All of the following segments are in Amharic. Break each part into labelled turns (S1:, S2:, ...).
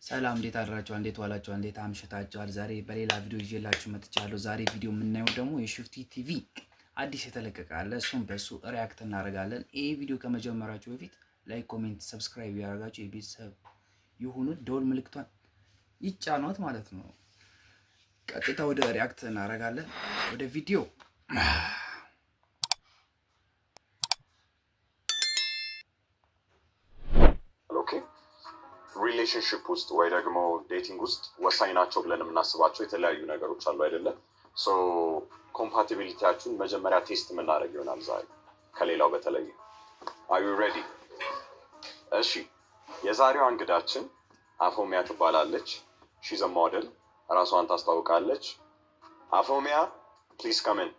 S1: ሰላም እንዴት አድራችሁ? እንዴት ዋላችሁ? እንዴት አምሽታችኋል? ዛሬ በሌላ ቪዲዮ ይዤላችሁ መጥቻለሁ። ዛሬ ቪዲዮ የምናየው ደግሞ የሽፍቲ ቲቪ አዲስ የተለቀቀ አለ። እሱም በሱ ሪያክት እናደርጋለን። ይሄ ቪዲዮ ከመጀመራችሁ በፊት ላይክ፣ ኮሜንት፣ ሰብስክራይብ ያደርጋችሁ የቤተሰብ ይሁኑ። ደውል ምልክቷን ይጫኗት ማለት ነው። ቀጥታ ወደ ሪያክት እናደርጋለን። ወደ ቪዲዮ
S2: ሪሌሽንሽፕ ውስጥ ወይ ደግሞ ዴቲንግ ውስጥ ወሳኝ ናቸው ብለን የምናስባቸው የተለያዩ ነገሮች አሉ አይደለም። ሶ ኮምፓቲቢሊቲያችሁን መጀመሪያ ቴስት የምናደርግ ይሆናል ዛሬ ከሌላው በተለየ። አር ዩ ሬዲ? እሺ፣ የዛሬዋ እንግዳችን አፎሚያ ትባላለች። ሺዝ አ ሞዴል፣ ራሷን ታስታውቃለች። አፎሚያ ፕሊዝ ካም ኢን።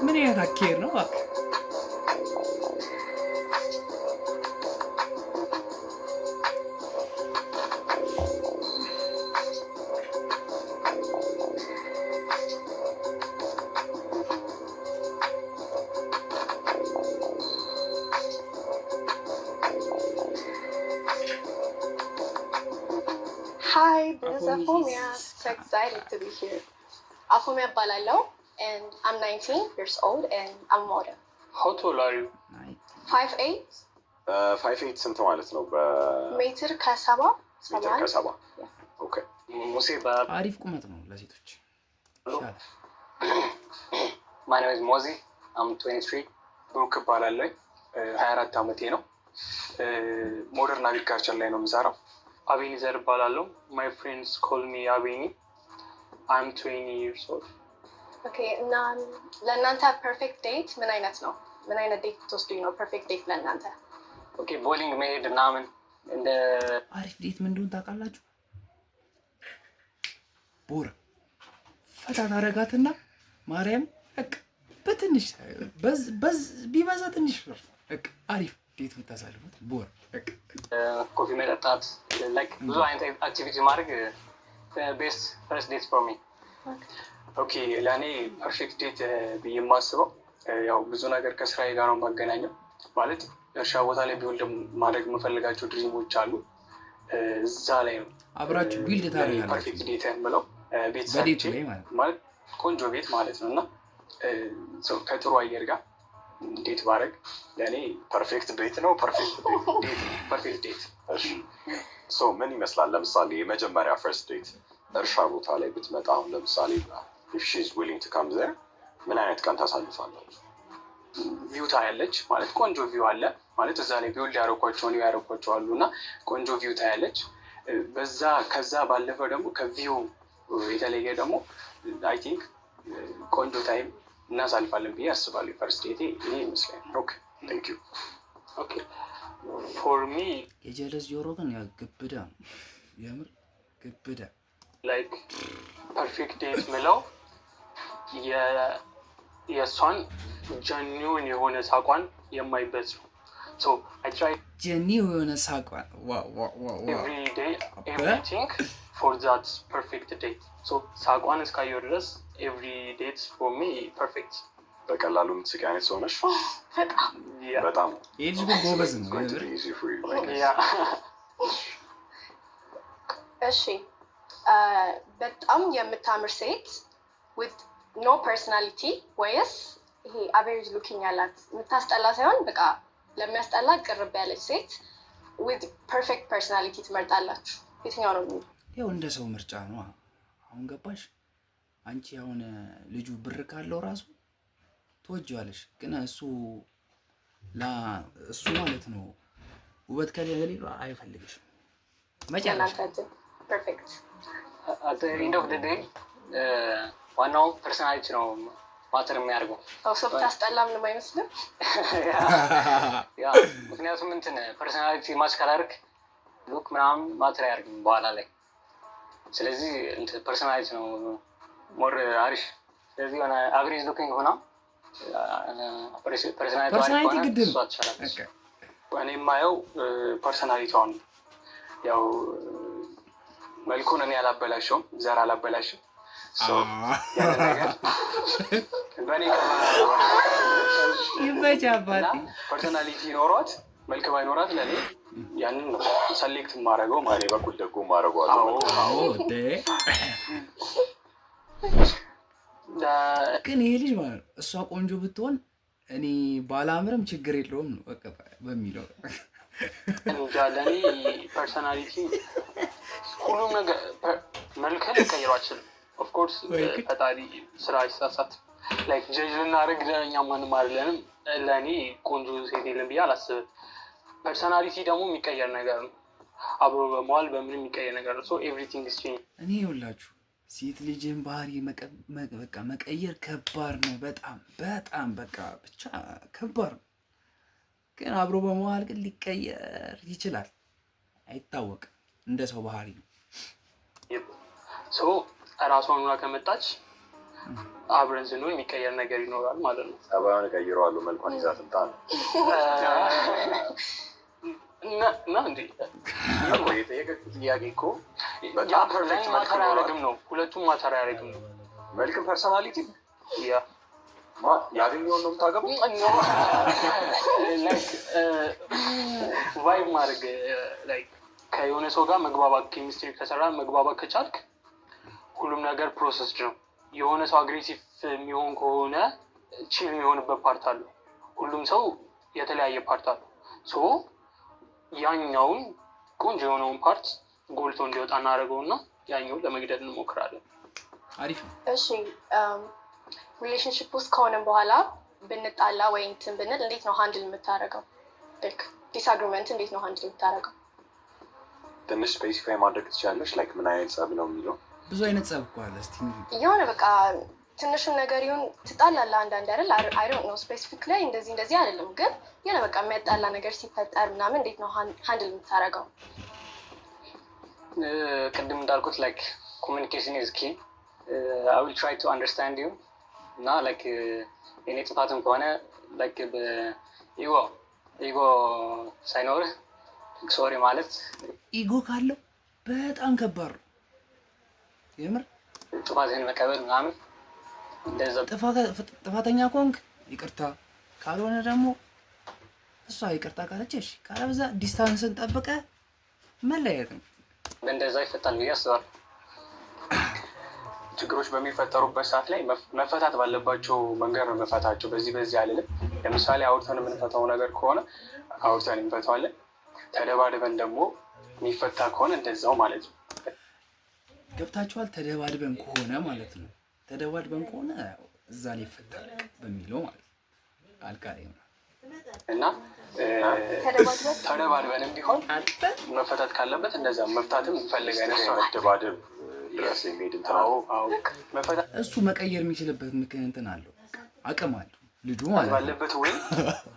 S1: ምን አይነት አኬር ነው?
S3: Hi, this is Afomia. So excited to be here. Afomia Balalo, and I'm 19 years old, and I'm a model.
S4: How tall are you?
S3: 5'8".
S2: 5'8" ስንት ማለት ነው?
S3: ሜትር ከሰባ
S2: ሜትር ከሰባ ኦኬ።
S4: ሙሴ
S1: አሪፍ ቁመት ነው ለሴቶች።
S4: My name is Mozi. I'm 23. ብሩክ እባላለሁ። 24 ዓመቴ ነው። ሞደርን አግሪካልቸር ላይ ነው የምሰራው። አቤኒዘር እባላለሁ። My friends call me Abeni. I'm 20 years old.
S3: ኦኬ። እና ለእናንተ ፐርፌክት ዴት ምን አይነት ነው? ምን አይነት ዴት ትወስዱኝ ነው ፐርፌክት ዴት ለእናንተ?
S4: ኦኬ፣ ቦሊንግ መሄድ ምናምን እንደ
S1: አሪፍ ዴት ምን እንደሆነ ታውቃላችሁ? ቦራ ፈታ ታረጋትና ማርያም በቃ በትንሽ ቢበዛ ትንሽ በቃ አሪፍ ዴት የምታሳልፉት ቦራ በቃ
S4: ኮፊ መጠጣት ላይክ ብዙ አይነት አክቲቪቲ ማድረግ ቤስት ፈርስት ዴት ፎር ሚ። ኦኬ፣ ለእኔ ፐርፌክት ዴት ብዬ የማስበው ያው ብዙ ነገር ከስራዬ ጋር ነው የማገናኘው። ማለት እርሻ ቦታ ላይ ቢውልድ ማድረግ የምፈልጋቸው ድሪሞች አሉ። እዛ ላይ ነው
S1: አብራችሁ ቢልድ ታደርጋላችሁ።
S4: ፐርፌክት ዴት የምለው ቤት ሰርቼ ማለት ቆንጆ ቤት ማለት ነው እና ከጥሩ አየር ጋር ዴት ባደርግ ለእኔ ፐርፌክት ዴት ነው። ፐርፌክት ዴት።
S2: ሶ ምን ይመስላል? ለምሳሌ የመጀመሪያ ፈርስት ዴት እርሻ ቦታ ላይ ብትመጣ፣ አሁን ለምሳሌ if she is willing to come there ምን አይነት ቀን ታሳልፋላችሁ?
S4: ቪው ታያለች ማለት ቆንጆ ቪው አለ ማለት እዛ ላይ ቢውልድ ያደረጓቸው አሉ እና ቆንጆ ቪው ታያለች። ከዛ ባለፈ ደግሞ ከቪው የተለየ ደግሞ አይ ቲንክ ቆንጆ ታይም እናሳልፋለን ብዬ አስባለሁ። ፈርስት ዴቴ ይሄ ይመስለኛል።
S2: ኦኬ፣ ቴንክ ዩ።
S4: ኦኬ፣ ፎር ሚ
S1: የጀለስ ጆሮ ግን ያ ግብዳ የምር ግብዳ
S4: ላይክ ፐርፌክት ዴት ምለው የእሷን ጀኒውን የሆነ ሳቋን የማይበት ነው። ሶ አይ ትራይ
S1: ጀኒው የሆነ ሳቋን
S4: ኤቭሪ ዴይ ኤቭሪቲንግ ፎር ዛት ፐርፌክት ዴት። ሶ ሳቋን እስካየው ድረስ ኤቭሪ ዴት ፎር ሚ ፐርፌክት።
S2: በቀላሉ የምትስቂ አይነት ሰው ነሽ? በጣም
S1: ይህ ልጅ ግን ጎበዝ ነው።
S3: እሺ፣ በጣም የምታምር ሴት with no personality ወይስ ይሄ average looking ያላት የምታስጠላ ሳይሆን በቃ ለሚያስጠላ ቅርብ ያለች ሴት with perfect personality ትመርጣላችሁ? የትኛው ነው?
S1: ያው እንደ ሰው ምርጫ ነው። አሁን ገባሽ? አንቺ አሁን ልጁ ብር ካለው ራሱ ትወጂዋለሽ፣ ግን እሱ ማለት ነው ውበት ከሌለው አይፈልግሽም። መጨረሻ
S3: ፐርፌክት
S4: አት ዘ ኤንድ ኦፍ ዘ ዴይ ዋናው ፐርሰናሊቲ ነው ማተር የሚያደርገው።
S3: ሰው ብታስጠላ ምንም አይመስልም።
S4: ያ ምክንያቱም ፐርሰናሊቲ ማች ካላደረግ ሉክ ምናምን ማተር አያደርግም በኋላ ላይ። ስለዚህ ፐርሰናሊቲ ነው ሞር አሪፍ። ስለዚህ የሆነ አቨሬጅ ሉኪንግ ሆና ፐርሰናሊቲ
S1: ግድ ነው።
S4: እኔ የማየው ፐርሰናሊቲዋን ያው መልኩን እኔ አላበላሸውም፣ ዘር አላበላሽም። ያንን ነገር በእኔ
S1: ይመቻባት
S4: ፐርሶናሊቲ ኖሯት መልክ ባይኖራት ለእኔ ያንን ነው ሰሌክት የማደርገው ማለት
S2: በኩል ደግሞ ማድረገዋለሁ።
S1: ግን ይሄ ልጅ ማለት ነው እሷ ቆንጆ ብትሆን እኔ ባላምርም ችግር የለውም ነው በቃ በሚለው
S4: እንጃ። ለእኔ ፐርሶናሊቲ ሁሉም ነገር መልክን ሊቀይሩ አይችልም። ኦፍኮርስ ፈጣሪ ስራ አይሳሳት። ላይክ ጀጅ ልናደርግ እኛ ማንም አይደለንም። ለእኔ ቆንጆ ሴት የለም ብዬ አላስብም። ፐርሶናሊቲ ደግሞ የሚቀየር ነገር ነው። አብሮ በመዋል በምን የሚቀየር ነገር ነው። ሶ ኤቭሪቲንግ ኢዝ ቼንጅ።
S1: እኔ ይኸውላችሁ ሴት ልጅን ባህሪ በቃ መቀየር ከባድ ነው። በጣም በቃ ብቻ ከባድ ነው። ግን አብሮ በመዋል ግን ሊቀየር ይችላል። አይታወቅም። እንደ ሰው ባህሪ ነው።
S4: ሶ እራሷን ሆና ከመጣች አብረን ስንሆን የሚቀየር ነገር ይኖራል ማለት ነው።
S2: ጸባዩን እቀይረዋለሁ መልኳን ይዛ ትምጣ ነው
S4: እና እንዴ
S2: የጠየቀችው ጥያቄ እኮ
S4: በጣም ፐርፌክት ማተር አያደርግም ነው። ሁለቱም ማተር አያደርግም ነው።
S2: መልክም ፐርሶናሊቲ
S4: ያ
S2: ያገኘውን ነው የምታገባው።
S4: ቫይብ ማድረግ ከየሆነ ሰው ጋር መግባባት ኬሚስትሪ ከሰራ መግባባት ከቻልክ ሁሉም ነገር ፕሮሰስድ ነው። የሆነ ሰው አግሬሲቭ የሚሆን ከሆነ ቺል የሚሆንበት ፓርት አለው። ሁሉም ሰው የተለያየ ፓርት አለው። ሶ ያኛውን ቆንጆ የሆነውን ፓርት ጎልቶ እንዲወጣ እናደርገውና ያኛውን ለመግደል እንሞክራለን።
S1: አሪፍ ነው።
S3: እሺ ሪሌሽንሽፕ ውስጥ ከሆነም በኋላ ብንጣላ ወይ እንትን ብንል እንዴት ነው ሃንድል የምታደርገው? ዲስአግሪመንት እንዴት ነው ሃንድል የምታደርገው?
S2: ትንሽ ስፔሲፋይ ማድረግ ትችላለች። ላይክ ምን አይነት ጸብ ነው የሚለው?
S1: ብዙ አይነት ጸብ እኮ አለ። እስቲ
S3: የሆነ በቃ ትንሹን ነገር ይሁን ትጣላለህ አንዳንድ አይደል? አይ ዶንት ኖ ስፔሲፊክ ላይ እንደዚህ አይደለም፣ ግን የሆነ በቃ የሚያጣላ ነገር ሲፈጠር ምናምን እንዴት ነው ሃንድል የምታደርገው?
S4: ቅድም እንዳልኩት ላይክ ኮሚኒኬሽን ኢዝ ኪ። አይ ዊል ትራይ ቱ አንደርስታንድ ዩ እና ላይክ የኔ ጥፋትም ከሆነ ላይክ ኢጎ ሳይኖርህ ሶሪ ማለት
S1: ኢጎ ካለው በጣም ከባድ ነው። የምር
S4: ጥፋትህን መቀበል ምናምን እንደዛ።
S1: ጥፋተኛ ከሆንክ ይቅርታ፣ ካልሆነ ደግሞ እሷ ይቅርታ ካለችሽ፣ ካለበዛ ዲስታንስን ጠብቀህ መለያየት ነው።
S4: እንደዛ ይፈታል ብዬ አስባለሁ። ችግሮች በሚፈጠሩበት ሰዓት ላይ መፈታት ባለባቸው መንገድ ነው መፈታቸው። በዚህ አልልም። ለምሳሌ አውርተን የምንፈታው ነገር ከሆነ አውርተን እንፈታዋለን። ተደባድበን ደግሞ የሚፈታ ከሆነ እንደዛው ማለት ነው።
S1: ገብታችኋል? ተደባድበን ከሆነ ማለት ነው። ተደባድበን ከሆነ እዛ ላይ ይፈታል በሚለው ማለት ነው። አልቃሪ ነው
S4: እና ተደባድበንም ቢሆን መፈታት ካለበት እንደዛ መፍታትም እንፈልጋለን።
S2: መደባደብ ድረስ የሚሄድ
S1: እሱ መቀየር የሚችልበት ምክንያት እንትን አለው፣ አቅም አለው ልጁ ማለት
S4: ባለበት ወይ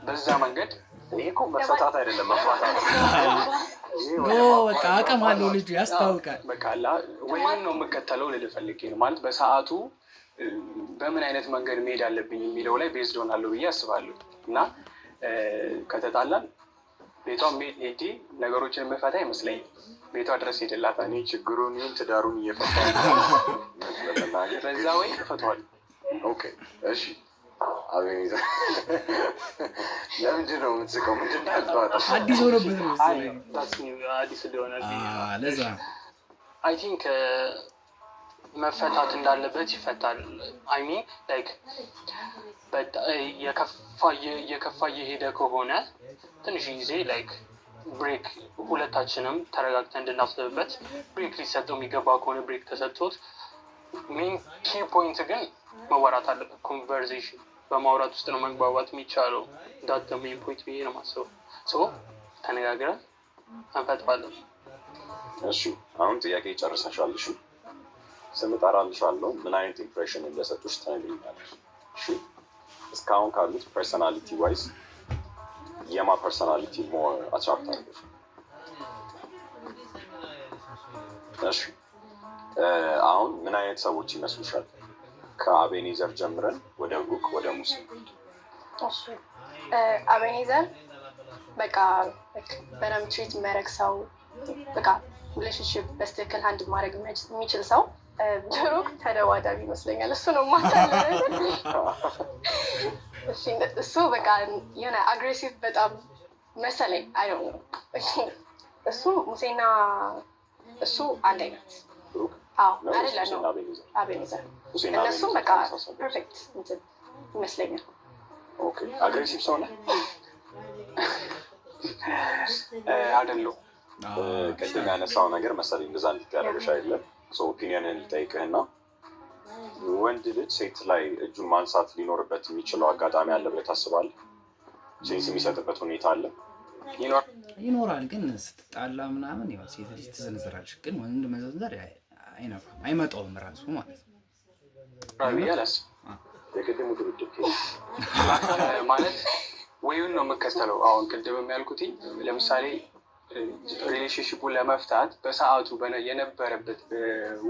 S4: በዛ መንገድ።
S2: ይሄ እኮ መፈታት አይደለም መፋታት
S1: በቃ አቅም አለው ልጁ ያስታውቃል።
S4: በቃ ወይም ነው የምከተለው ልል ፈልጌ ነው ማለት በሰዓቱ በምን አይነት መንገድ መሄድ አለብኝ የሚለው ላይ ቤዝድ ሆናለሁ ብዬ አስባለሁ። እና ከተጣላን ቤቷን ሄጄ ነገሮችን የምፈታ አይመስለኝም። ቤቷ ድረስ ሄድላታ
S2: እኔ ችግሩን ይሁን ትዳሩን እየፈታ
S4: በዛ ወይ እፈታዋለሁ።
S2: ኦኬ እሺ። አቤት ለምንድን ነው የምትስቀው? ምንድን ነው ያልተዋጠው?
S1: አዲስ ሆነበት ነው
S4: አዲስ እንደሆነ
S1: ለዛ
S4: አይ ቲንክ መፈታት እንዳለበት ይፈታል። አይ ሚን ላይክ የከፋ እየሄደ ከሆነ ትንሽ ጊዜ ላይክ ብሬክ፣ ሁለታችንም ተረጋግተን እንድናስብበት ብሬክ ሊሰጠው የሚገባ ከሆነ ብሬክ ተሰጥቶት፣ ሜን ኪ ፖይንት ግን መወራት አለበት። ኮንቨርሴሽን በማውራት ውስጥ ነው መግባባት የሚቻለው። ዳት ሜን ፖይንት ብዬ ነው የማስበው። ሶ ተነጋግረን እንፈታዋለን።
S2: እሺ አሁን ጥያቄ ጨርሰሻል? እሺ ስም እጠራልሻለሁ። ምን አይነት ኢምፕሬሽን እንደሰጡሽ ትነግሪኛለሽ። እሺ እስካሁን ካሉት ፐርሶናሊቲ ዋይዝ የማ ፐርሶናሊቲ ሞር አትራክት አድርጎሽ? እሺ አሁን ምን አይነት ሰዎች ይመስሉሻል? ከአቤኔዘር ጀምረን ወደ ብሩክ ወደ ሙሴ።
S3: እሺ አቤኔዘር በቃ በደምብ ትሪት የሚያደርግ ሰው፣ በቃ ሪሌሽንሽፕ በስትክክል አንድ ማድረግ የሚችል ሰው ድሮ ተደባዳቢ ይመስለኛል። እሱ ነው ማታለ እሱ በቃ የሆነ አግሬሲቭ በጣም መሰለኝ። አይ ዶንት ኖ እሱ ሙሴና እሱ አንድ አይነት አይደለ ነው አቤኔዘር እነሱም በቃ ፐርፌክት እንትን ይመስለኛል።
S2: ኦኬ አግሬሲቭ ሰው ነህ
S4: አይደለሁ።
S2: ቅድም ያነሳው ነገር መሰለኝ እንደዛ እንድትያደርግሽ አይደለም። ኦፒኒየንን ልጠይቅህና ወንድ ልጅ ሴት ላይ እጁን ማንሳት ሊኖርበት የሚችለው አጋጣሚ አለ ብለህ ታስባለህ? ሴንስ የሚሰጥበት ሁኔታ አለ?
S1: ይኖራል፣ ግን ስትጣላ ምናምን ያው ሴት ልጅ ትዘንዝራለች፣ ግን ወንድ መዘንዘር አይነፋም፣ አይመጣውም ራሱ ማለት ነው።
S2: የቅድሙ ድብድብ
S4: ማለት ወይውን ነው የምከተለው። አሁን ቅድም ያልኩትኝ ለምሳሌ ሪሌሽንሽፑን ለመፍታት በሰዓቱ የነበረበት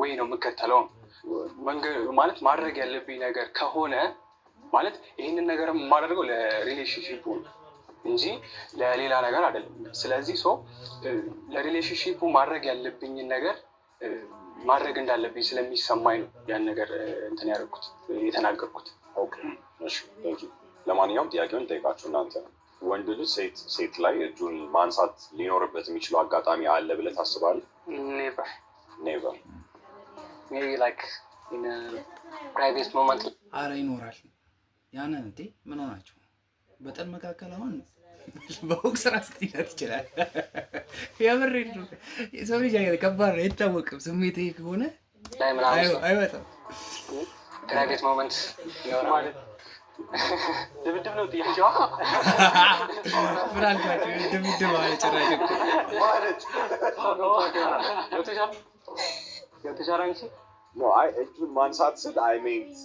S4: ወይ ነው የምከተለው ማለት ማድረግ ያለብኝ ነገር ከሆነ ማለት ይህንን ነገር የማደርገው ለሪሌሽንሽፑ እንጂ ለሌላ ነገር አይደለም። ስለዚህ ለሪሌሽንሽፑ ማድረግ ያለብኝን ነገር ማድረግ እንዳለብኝ ስለሚሰማኝ ነው ያን ነገር እንትን ያደረኩት የተናገርኩት።
S2: ለማንኛውም ጥያቄውን ጠይቃችሁ እናንተ ነው። ወንድ ልጅ ሴት ላይ እጁን ማንሳት ሊኖርበት የሚችለው አጋጣሚ አለ ብለህ ታስባለህ? ኔቨር
S4: ፕራይቬት ሞመንት
S1: አረ ይኖራል። ያን እንዴ ምን ሆናችሁ በጠን መካከል አሁን በቦክስ ራስ ሊላት ይችላል። የምር የሰው ልጅ ከባድ ነው፣ አይታወቅም። ስሜት ከሆነ አይመጣም።
S4: ፕራይቬት ሞመንት ይኖራል። ድብድብ ነው ጥያቄዋ።
S1: ምን አልኳቸው? ድብድብ አለ ጭራሽ
S2: ማለት
S4: ገብተሻል አንቺ?
S2: እጁን ማንሳት ስል አይ ሜንት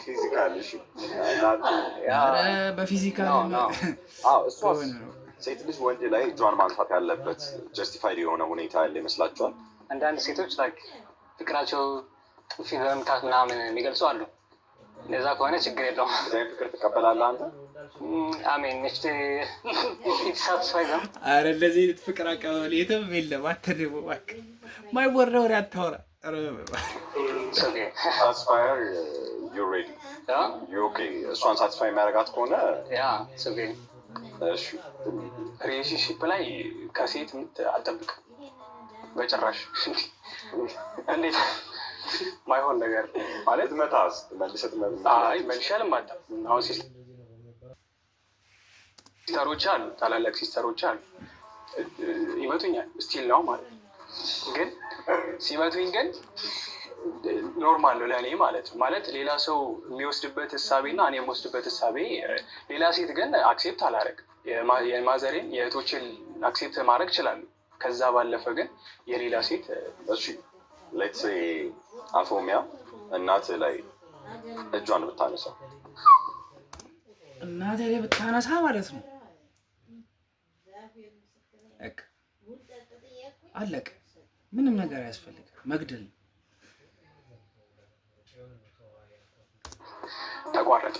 S2: ፊዚካል
S1: በፊዚካል
S2: ሴት ልጅ ወንድ ላይ እጇን ማንሳት ያለበት ጀስቲፋይድ የሆነ ሁኔታ ያለ ይመስላችኋል?
S4: አንዳንድ ሴቶች ፍቅራቸው ጥፊ በመምታት ምናምን የሚገልጹ አሉ። እንደዛ ከሆነ ችግር የለውም።
S2: ፍቅር ትቀበላለህ አንተ?
S4: አሜን ነች ሳትስፋይ ነው።
S1: ኧረ እንደዚህ አይነት ፍቅር አቀባበል የትም የለም። አትደቡ እባክህ፣ ማይወራ ወሬ አታወራ።
S2: ሳትስፋየር ዩ ሬዲ ዩ ኦኬ። እሷን ሳትስፋይ የሚያደርጋት ከሆነ እሺ።
S4: ሪሌሽንሺፕ ላይ ከሴት ምት አልጠብቅም በጭራሽ። እንዴት ማይሆን ነገር ማለት
S2: መታስ መልሰት
S4: መልሻልም አለ። አሁን ሲስተሮች አሉ፣ ታላላቅ ሲስተሮች አሉ፣ ይመቱኛል ስቲል ነው ማለት ነው። ግን ሲመቱኝ ግን ኖርማል ነው ለእኔ ማለት ሌላ ሰው የሚወስድበት እሳቤና እኔ የምወስድበት እሳቤ ሌላ ሴት ግን አክሴፕት አላደርግም። የማዘሬን የእህቶችን አክሴፕት ማድረግ ይችላሉ። ከዛ ባለፈ ግን የሌላ ሴት
S2: ሌትስ ሴይ አፎሚያ እናት ላይ እጇን ብታነሳ
S1: እናት ላይ ብታነሳ ማለት ነው አለቀ። ምንም ነገር አያስፈልግም፣ መግደል
S4: ተቋረጠ።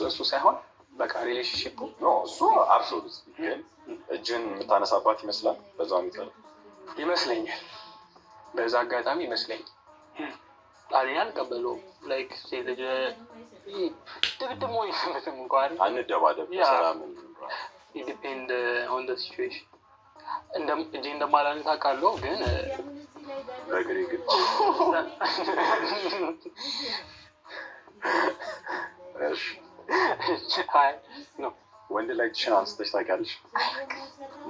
S4: እሱ ሳይሆን በቃ ሪሌሽንሺፑ
S2: እሱ አብሶሉት ግን እጅን የምታነሳባት ይመስላል። በዛ
S4: ይመስለኛል፣ በዛ አጋጣሚ ይመስለኛል። ጣሊያን አልቀበለውም። ላይክ ሴት ልጅ ድብድብ ይመስለትም እንኳን
S2: አንደባደብ ሰላም
S4: ዲፔንድ ኦን ደ ሲቹዌሽን እጄ እንደማላነሳ ቃለሁ ግን
S2: በግሬ ግን ወንድ ላይ እጅሽን አንስተሽ ታውቂያለሽ?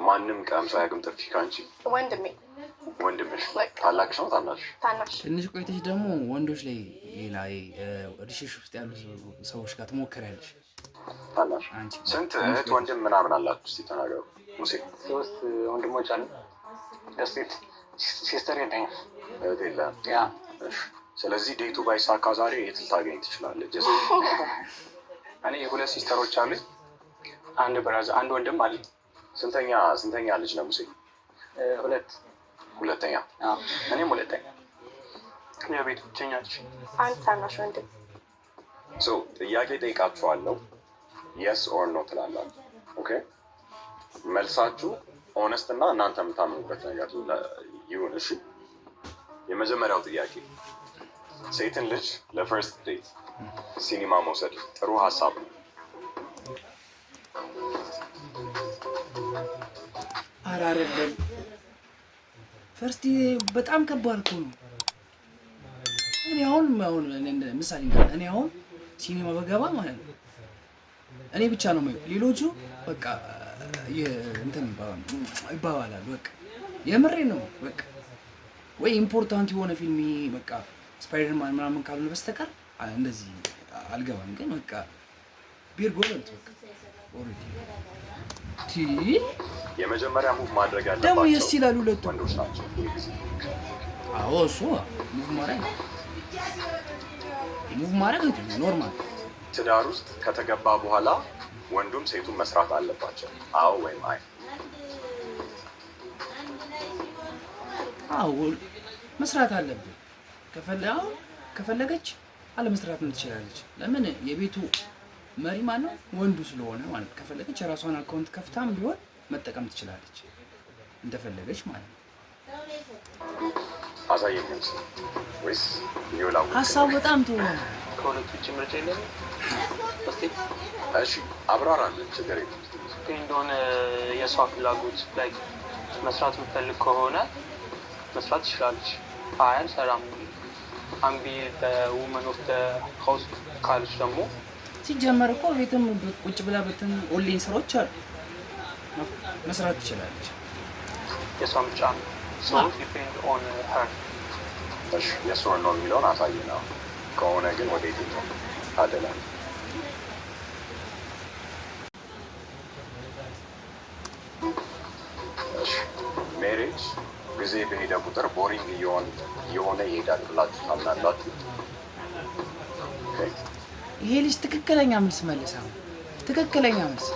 S2: ማንም ቀምሶ አያውቅም ጥፊ ከአንቺ? ወንድምሽ ታላቅሽ ነው ታናሽ?
S1: ትንሽ ቆይተሽ ደግሞ ወንዶች ላይ ሌላ ሪሌሽንሺፕ ውስጥ ያሉ ሰዎች ጋር ትሞክሪያለሽ።
S2: ታናሽ ስንት እህት ወንድም ምናምን አላችሁ? እስኪ ተናገሩ። ሙሴ
S4: 3 ወንድሞች አሉ። ደስት ሲስተር የለኝም።
S2: እህት የለህም? ስለዚህ ዴቱ ባይሳካ ዛሬ የት ልታገኝ ትችላለች?
S4: እኔ 2 ሲስተሮች አሉኝ፣ አንድ ብራዘር፣ አንድ ወንድም አለ።
S2: ስንተኛ ልጅ ነው ሙሴ?
S4: 2
S2: ሁለተኛ።
S4: እኔም 2ኛ። የቤት ብቸኛ ልጅ።
S3: አንድ ታናሽ ወንድም።
S2: ጥያቄ ጠይቃችኋለሁ፣ የስ ኦር ኖ ትላላችሁ። ኦኬ መልሳችሁ ኦነስት እና እናንተ የምታምኑበት ነገር ይሁን። እሺ፣ የመጀመሪያው ጥያቄ ሴትን ልጅ ለፈርስት ዴት ሲኒማ መውሰድ ጥሩ ሀሳብ ነው?
S1: ኧረ አይደለም። ፈርስት በጣም ከባድ እኮ ነው። እኔ አሁን ምሳሌ እኔ አሁን ሲኒማ በገባ ማለት ነው እኔ ብቻ ነው ማለት ሌሎቹ በቃ እንትን ይባባላሉ። በቃ የምሬ ነው። በቃ ወይ ኢምፖርታንት የሆነ ፊልም በቃ ስፓይደርማን ምናምን ካልሆነ በስተቀር እንደዚህ አልገባም። ግን በቃ ቢር ጎበልት በቃ ኦሬዲ
S2: የመጀመሪያ ሙቭ ማድረግ ያለባቸው
S1: ደግሞ የስ ይላሉ ሁለቱ
S2: ወንዶች ናቸው።
S1: አዎ እሱ ሙቭ ማድረግ ኖርማል።
S2: ትዳር ውስጥ ከተገባ በኋላ ወንዱም ሴቱን መስራት አለባቸው። አዎ ወይም አይ?
S1: አዎ መስራት አለብን። ከፈለገች አለመስራትም ትችላለች። ለምን የቤቱ መሪ ማነው? ወንዱ ስለሆነ ማለት ከፈለገች የራሷን አካውንት ከፍታም ቢሆን መጠቀም ትችላለች እንደፈለገች ማለት ነው።
S2: አሳየኝ ወይስ ይውላው?
S1: ሀሳቡ በጣም ጥሩ ነው።
S4: ከሁለቱ ውጭ ምርጫ የለም።
S2: እሺ አብራራለን። ችግር የለም።
S4: እንደሆነ የሷ ፍላጎት ላይ መስራት የምትፈልግ ከሆነ መስራት ትችላለች። አይ አልሰራም አምቢ በውመን ኦፍ ሃውስ ካለች ደግሞ
S1: ሲጀመር እኮ ቤትም ቁጭ ብላ በትን ኦንላይን ስራዎች አሉ መስራት ትችላለች።
S4: የሷ ምርጫ ነው። ሶ ዲፔንድ ኦን ሄር።
S2: እሺ የሷ ነው የሚለውን አሳየና ከሆነ ግን ወደ የትኛው ታደላል? እሺ ሜሬጅ ጊዜ በሄደ ቁጥር ቦሪንግ እየሆነ ይሄዳል ብላችሁ ታምናላችሁ?
S1: ይሄ ልጅ ትክክለኛ መልስ መልሳ ነው። ትክክለኛ መልስ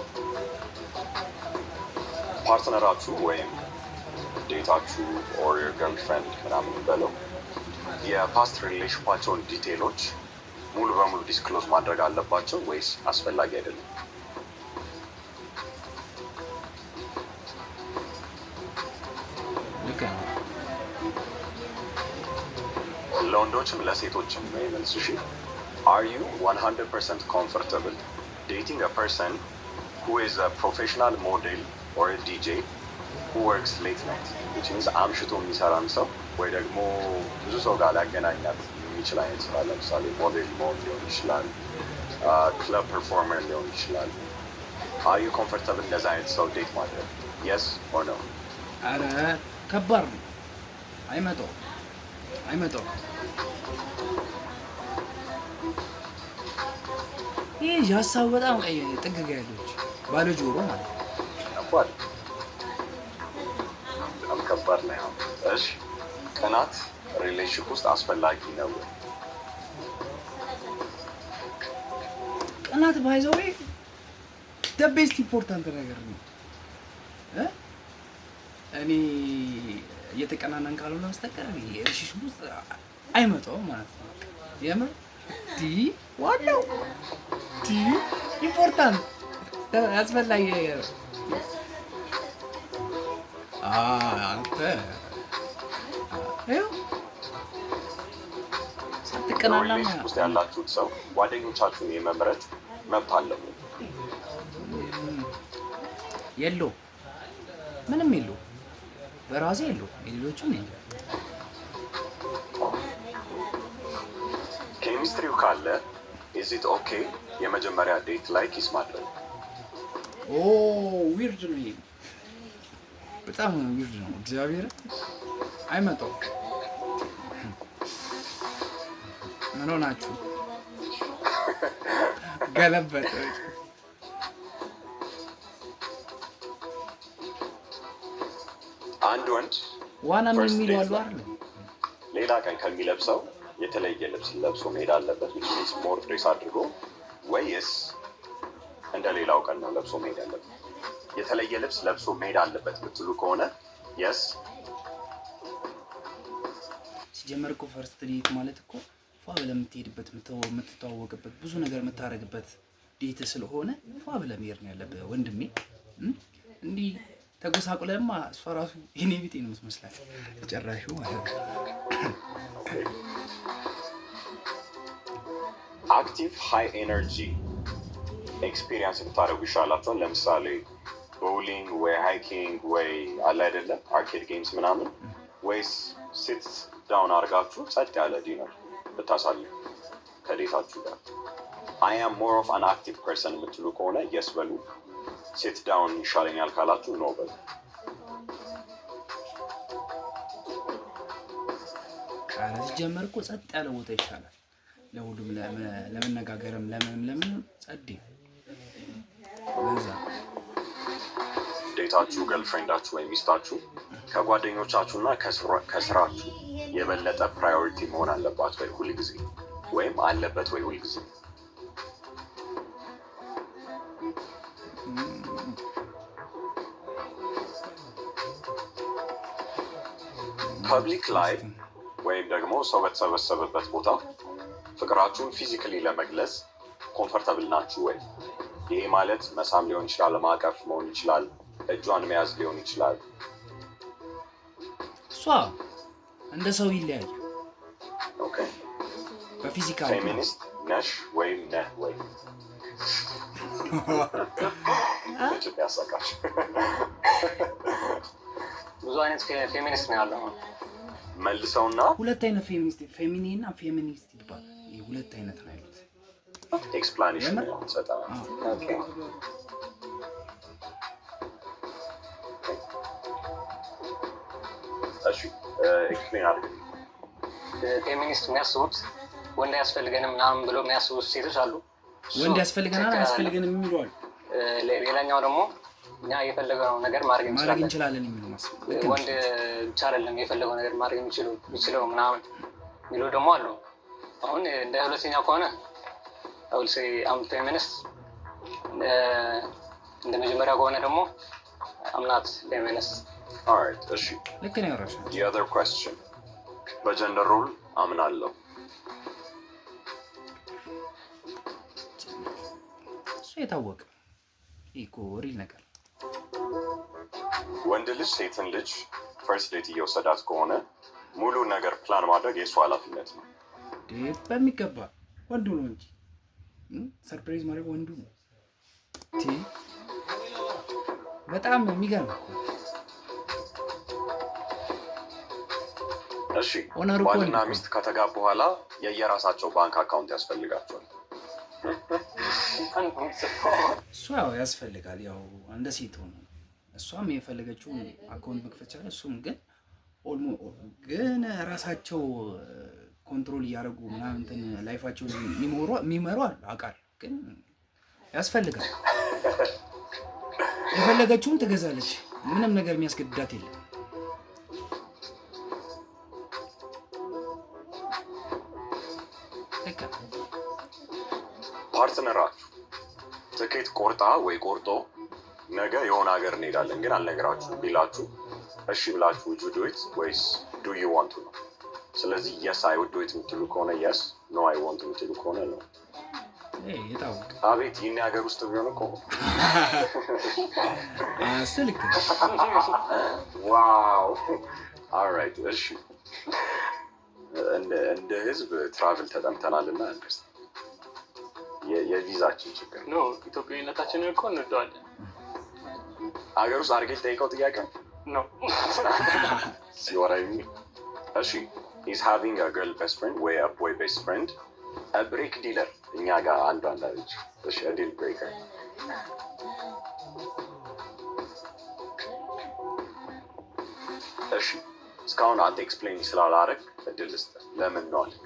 S2: ፓርትነራችሁ ወይም ዴታችሁ ኦር ገርልፍሬንድ ምናምን በለው የፓስት ሪሌሽንፓቸውን ዲቴይሎች ሙሉ በሙሉ ዲስክሎዝ ማድረግ አለባቸው ወይስ አስፈላጊ አይደለም? ለወንዶችም ለሴቶችም ነው መልሱ። እሺ Are you 100% comfortable dating a person who is a professional model or a DJ who works late night? Which means አምሽቶ የሚሰራን ሰው ወይ ደግሞ ብዙ ሰው ጋር ሊያገናኛት የሚችል አይነት ስራ ለምሳሌ ሞዴል መሆን ሊሆን ይችላል፣ ክለብ ፐርፎርመር ሊሆን ይችላል። Are you comfortable እንደዛ አይነት ሰው ዴት ማድረግ? Yes or no?
S1: አረ ከባድ ነው። አይመጣውም። ይህ ሀሳቡ በጣም ቀይ ጥግግ ያለች ባለ ጆሮ ማለት ነው።
S2: በጣም ከባድ ነው። እሺ ቅናት ሪሌሽንሺፕ ውስጥ አስፈላጊ ነው?
S1: ቅናት ባይዘው the best ኢምፖርታንት ነገር ነው። እኔ እየተቀናናን ካልሆነ በስተቀር ሪሌሽንሺፕ ውስጥ አይመጣውም ማለት ነው። የምር ዋናው ኢምፖርታንት አስፈላጊ ነገር አንተ ሳትቀናና
S2: ውስጥ ያላችሁት ሰው ጓደኞቻችሁን የመምረጥ መብት አለው?
S1: የለው፣ ምንም የለው። በራሴ የለው፣ የሌሎችም የለው።
S2: ኬሚስትሪው ካለ is it okay የመጀመሪያ ዴት ላይ ኪስ ማድረግ?
S1: ዊርድ ነው ይሄ፣ በጣም ዊርድ ነው። እግዚአብሔር አይመጣውም። ምን ሆናችሁ ገለበጠ?
S2: አንድ ወንድ
S1: ዋና ነው የሚለው አሉ አይደል?
S2: ሌላ ቀን ከሚለብሰው የተለየ ልብስ ለብሶ መሄድ አለበት? ዊች ሞር ድሬስ አድርጎ ወይስ እንደ ሌላው ቀን ነው ለብሶ መሄድ አለበት? የተለየ ልብስ ለብሶ መሄድ አለበት ብትሉ ከሆነ የስ።
S1: ሲጀመር እኮ ፈርስት ዴት ማለት እኮ ፏ ብለህ የምትሄድበት የምትተዋወቅበት ብዙ ነገር የምታደርግበት ዴት ስለሆነ ፏ ብለህ መሄድ ነው ያለብህ ወንድሜ። እንዲህ ተጎሳቁለማ እሷ ራሱ የኔ ቢጤ ነው የምትመስላት ጨራሹ ማለት ነው።
S2: አክቲቭ ሃይ ኤነርጂ ኤክስፒሪየንስ ብታደርጉ ይሻላችኋል። ለምሳሌ ቦውሊንግ ወይ ሃይኪንግ ወይ አለ አይደለም አርኬድ ጌምስ ምናምን፣ ወይስ ሲት ዳውን አድርጋችሁ ጸጥ ያለ ዲነር ብታሳልፉ ከዴታችሁ ጋር? አይ አም ሞር ኦፍ አን አክቲቭ ፐርሰን የምትሉ ከሆነ የስ በሉ። ሲት ዳውን ይሻለኛል ካላችሁ ኖ በሉ።
S1: ሲጀመር እኮ ጸጥ ያለ ቦታ ይሻላል ለሁሉም፣ ለመነጋገርም ለምንም ጸጥ በዛ።
S2: ዴታችሁ ገርልፍሬንዳችሁ ወይም ሚስታችሁ ከጓደኞቻችሁና ከስራችሁ የበለጠ ፕራዮሪቲ መሆን አለባት ወይ ሁልጊዜ፣ ወይም አለበት ወይ ሁልጊዜ? ፐብሊክ ላይ ወይም ደግሞ ሰው በተሰበሰበበት ቦታ ፍቅራችሁን ፊዚካሊ ለመግለጽ ኮምፈርተብል ናችሁ ወይ? ይሄ ማለት መሳም ሊሆን ይችላል፣ ማቀፍ መሆን ይችላል፣ እጇን መያዝ ሊሆን ይችላል።
S1: እሷ እንደ ሰው ይለያል።
S2: ኦኬ
S1: በፊዚካል
S2: ፌሚኒስት ነሽ ወይም ነህ ወይ? እጅግ ያሳቃሽ።
S4: ብዙ አይነት ፌሚኒስት ነው ያለው።
S2: መልሰውና
S1: ሁለት አይነት ፌሚኒና ፌሚኒስት ይባላል። ይሄ ሁለት አይነት ነው ያሉት።
S2: ኤክስፕላኔሽን ነው ሰጣው።
S4: ኦኬ
S2: እሺ ኤክስፕሌን አድርግ።
S4: ፌሚኒስት የሚያስቡት ወንድ አያስፈልገንም ምናምን ብሎ የሚያስቡት ሴቶች አሉ።
S1: ወንድ ያስፈልገናል አያስፈልገንም የሚሉ አሉ።
S4: ሌላኛው ደግሞ እኛ የፈለገው ነገር ማድረግ
S1: እንችላለን የሚሉ ማስብ
S4: ወንድ ብቻ አይደለም የፈለገው ነገር ማድረግ የሚችለው ምናምን የሚሉ ደግሞ አሉ። አሁን እንደ ሁለተኛው ከሆነ አውል ሴ አም ፌሚኒስት፣ እንደ መጀመሪያው ከሆነ ደግሞ አምናት ፌሚኒስት።
S2: ኦልራይት እሺ
S1: ልክ ነው ያወራሽ።
S2: the other question በጀንደር ሩል አምናለሁ።
S1: እሱ የታወቀ ኢኮ ሪል ነገር።
S2: ወንድ ልጅ ሴትን ልጅ ፈርስት ዴት እየወሰዳት ከሆነ ሙሉ ነገር ፕላን ማድረግ የእሱ ኃላፊነት ነው።
S1: በሚገባ ወንዱ ነው እንጂ ሰርፕራይዝ ማድረግ ወንዱ ነው። በጣም የሚገርም እኮ።
S2: እሺ ባልና ሚስት ከተጋቡ በኋላ የየራሳቸው ባንክ አካውንት ያስፈልጋቸዋል።
S1: እሱ ያው ያስፈልጋል፣ ያው እንደ ሴት ሆኖ እሷም የፈለገችውን አካውንት መክፈት ይችላል። እሱም ግን ራሳቸው ኮንትሮል እያደረጉ ምናምን እንትን ላይፋቸውን የሚመሩ አሉ አውቃለሁ። ግን ያስፈልጋል። የፈለገችውን ትገዛለች። ምንም ነገር የሚያስገድዳት የለም።
S2: ፓርትነራችሁ ትኬት ቆርጣ ወይ ቆርጦ ነገ የሆነ ሀገር እንሄዳለን ግን አልነግራችሁም ቢላችሁ እሺ ብላችሁ ውድ ዱ ኢት ወይስ ዱ ዩ ዋንት ቱ ነው? ስለዚህ የስ አይ ውድ ዱ ኢት የምትሉ ከሆነ የስ፣ ኖ አይ ዋንት የምትሉ ከሆነ ነው። አቤት ይህን ሀገር ውስጥ ቢሆን እኮ
S1: ስልክ
S2: ዋው። ኦልራይት እሺ እንደ ህዝብ ትራቭል ተጠምተናል እና የቪዛችን ችግር
S4: ነው። ኢትዮጵያዊነታችንን እኮ እንወደዋለን።
S2: ሀገር ውስጥ አድርጌ ጠይቀው ጥያቄ
S4: ነው
S2: ሲወራይ። እሺ is having a girl best friend ወይ a boy best friend a break dealer? እኛ ጋር አንዱ አንዳለች። እሺ a deal breaker። እሺ እስካሁን አንተ ኤክስፕሌን ስላላረግ እድል ልስጥህ። ለምን ነው አልክ?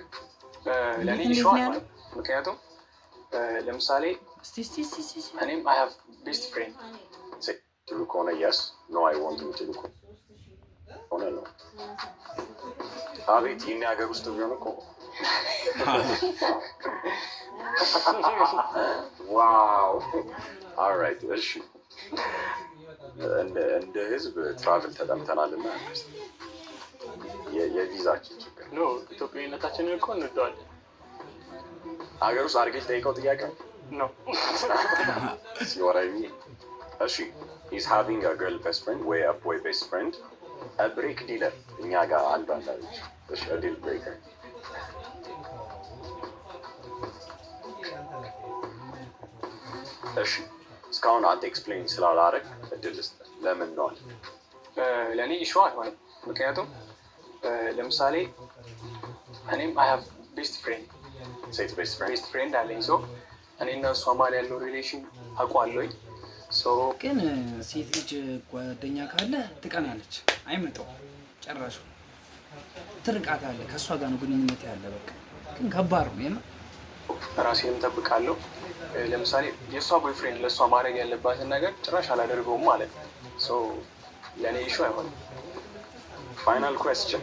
S4: ለኔ ይሻላል። ምክንያቱም ለምሳሌ እኔም I have best friend
S2: ትሉ ከሆነ yes, no I want ትሉ ከሆነ ነው። አቤት ይህን ሀገር ውስጥ ቢሆን እኮ ዋው። ኦልራይት እሺ እንደ ህዝብ ትራቭል ተጠምተናል እና የቪዛችን ችግር
S4: ነው። ኢትዮጵያዊነታችንን እኮ እንወደዋለን።
S2: ሀገር ውስጥ አድርጌ ጠይቀው ጥያቄ
S4: ነው
S2: ሲወራይ። እሺ he's having a girl best friend ወይ a boy best friend a break dealer እኛ ጋር አንዱ አለች እሺ a deal breaker እሺ እስካሁን አንተ ኤክስፕሌን ስላላረግ እድል ልስጥ ለምን ነው
S4: ለኔ ኢሹ አይሆንም ምክንያቱም ለምሳሌ እኔም I have best friend
S2: ሴት best
S4: friend አለኝ ሶ እኔ እና እሷ ማለት ያለው ሪሌሽን አውቀዋለሁኝ
S1: ግን ሴት ልጅ ጓደኛ ካለ ትቀናለች አይመጣው ጨራሹ ትርቃት አለ ከሷ ጋር ነው ግንኙነት ያለ በቃ ግን ከባድ ነው
S4: ራሴን ተጠብቃለሁ ለምሳሌ የሷ ቦይፍሬንድ ለሷ ማድረግ ያለባትን ነገር ጭራሽ አላደርገውም ማለት ነው ሶ ለኔ ኢሹ አይሆንም
S2: ፋይናል ኩዌስችን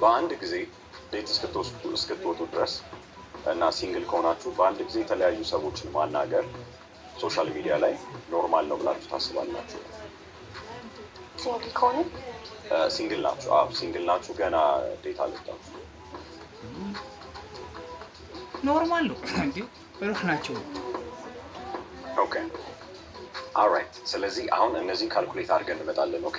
S2: በአንድ ጊዜ ዴት እስክትወጡ ድረስ እና ሲንግል ከሆናችሁ በአንድ ጊዜ የተለያዩ ሰዎችን ማናገር ሶሻል ሚዲያ ላይ ኖርማል ነው ብላችሁ ታስባላችሁ? ሲንግል ናችሁ? አዎ ሲንግል ናችሁ። ገና ዴት አልወጣችሁ።
S1: ኖርማል ነው እንዴ? በሩህ ናቸው።
S2: ኦኬ ኦልራይት። ስለዚህ አሁን እነዚህን ካልኩሌት አድርገን እንመጣለን። ኦኬ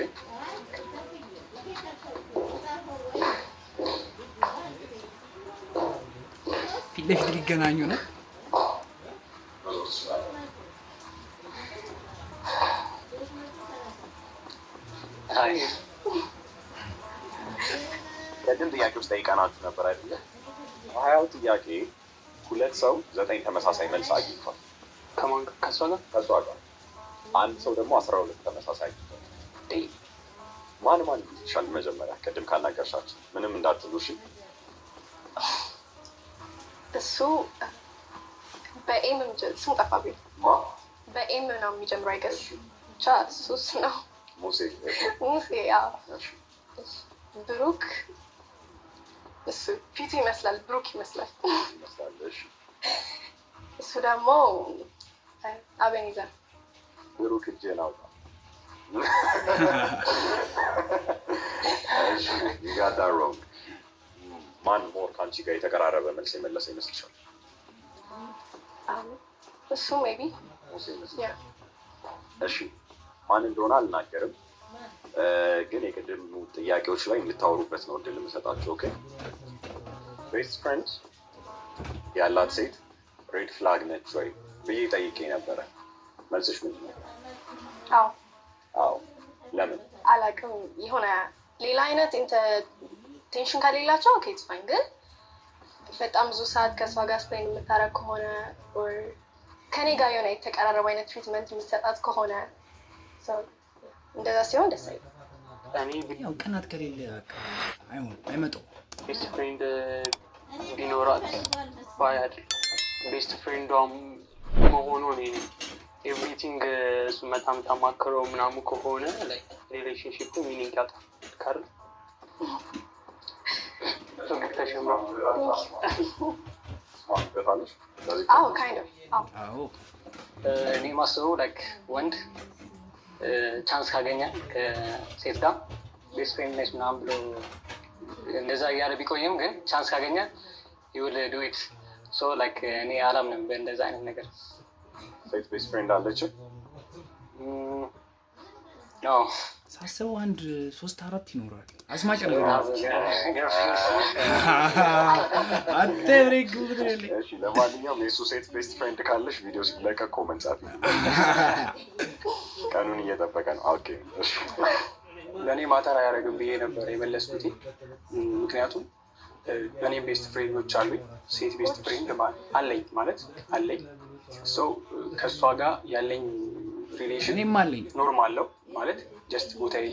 S1: ፊት ለፊት ሊገናኙ ነው።
S2: ቅድም ጥያቄ ውስጥ ጠይቀናችሁ ነበር አይደለ? 20ው ጥያቄ 2 ሰው 9 ተመሳሳይ መልስ አግኝቷል።
S4: ከሷ
S2: ጋር አንድ ሰው ደግሞ 12 ተመሳሳይ አግኝቷል። ማን ይሻል? መጀመሪያ ቅድም ካናገርሻችሁ ምንም እንዳትሉ እሺ።
S3: እሱ በኤም ስሙ ጠፋብኝ። በኤም ነው የሚጀምረው አይገስ ብቻ እሱስ ነው።
S2: ሙሴ
S3: ያው ብሩክ እሱ ፊቱ ይመስላል ብሩክ ይመስላል። እሱ ደግሞ አቤኔዘር
S2: ብሩክ እጄን አውጣ። ጋዳ ሮንግ። ማን ሞር ከአንቺ ጋር የተቀራረበ መልስ የመለሰ ይመስልሻል?
S3: እሱ ሜቢ
S2: ሙሴ ይመስላል። እሺ ማን እንደሆነ አልናገርም፣ ግን የቅድም ጥያቄዎች ላይ እንድታወሩበት ነው እድል የምሰጣቸው። ኦኬ ቤስት ፍሬንድ ያላት ሴት ሬድ ፍላግ ነች ወይ ብዬ ጠይቄ ነበረ። መልስሽ ምንድን ነው? አዎ። ለምን?
S3: አላውቅም። የሆነ ሌላ አይነት ቴንሽን ከሌላቸው ኦኬ ኢትስ ፋይን። ግን በጣም ብዙ ሰዓት ከእሷ ጋር ስፔንድ የምታረግ ከሆነ ከኔ ጋር የሆነ የተቀራረበ አይነት ትሪትመንት የምትሰጣት ከሆነ እንደዛ ሲሆን ደስ አይልም።
S1: ያው ቅናት ከሌለ አይመጣው።
S4: ቤስት ፍሬንድ ቢኖራት ባያድ ቤስት ፍሬንዷም መሆኑ ኤቭሪቲንግ እሱ መታም ታማክረው ምናምን ከሆነ ሪሌሽንሽፑ ሚኒንግ ያጣል። እኔ ማስበው ወንድ ቻንስ ካገኘ ከሴት ጋር ቤስት ፍሬንድ ነች ምናምን ብሎ እንደዛ እያለ ቢቆይም ግን ቻንስ ካገኘ ይውል ዱዊት ሶ እኔ አላምንም በእንደዛ አይነት ነገር።
S2: ሴት ቤስት ፍሬንድ አለች?
S1: ሳስበው 1 3 4 ይኖራል። አስማጭ ነገር አንተ ብሬክ ጉድረል።
S2: እሺ ለማንኛውም የሱ ሴት ቤስት ፍሬንድ ካለሽ ቪዲዮ ሲለቀቅ ኮመንት ጻፊ። ቀኑን እየጠበቀ ነው። ኦኬ እሺ
S4: ለእኔ ማተር አያደርግም ብዬ ነበር የመለስኩት። ምክንያቱም እኔም ቤስት ፍሬንዶች አሉኝ። ሴት ቤስት ፍሬንድ አለኝ ማለት አለኝ። ከእሷ ጋር ያለኝ ሪሌሽን ኖርማል ነው ማለት ጀስት ቦታዬ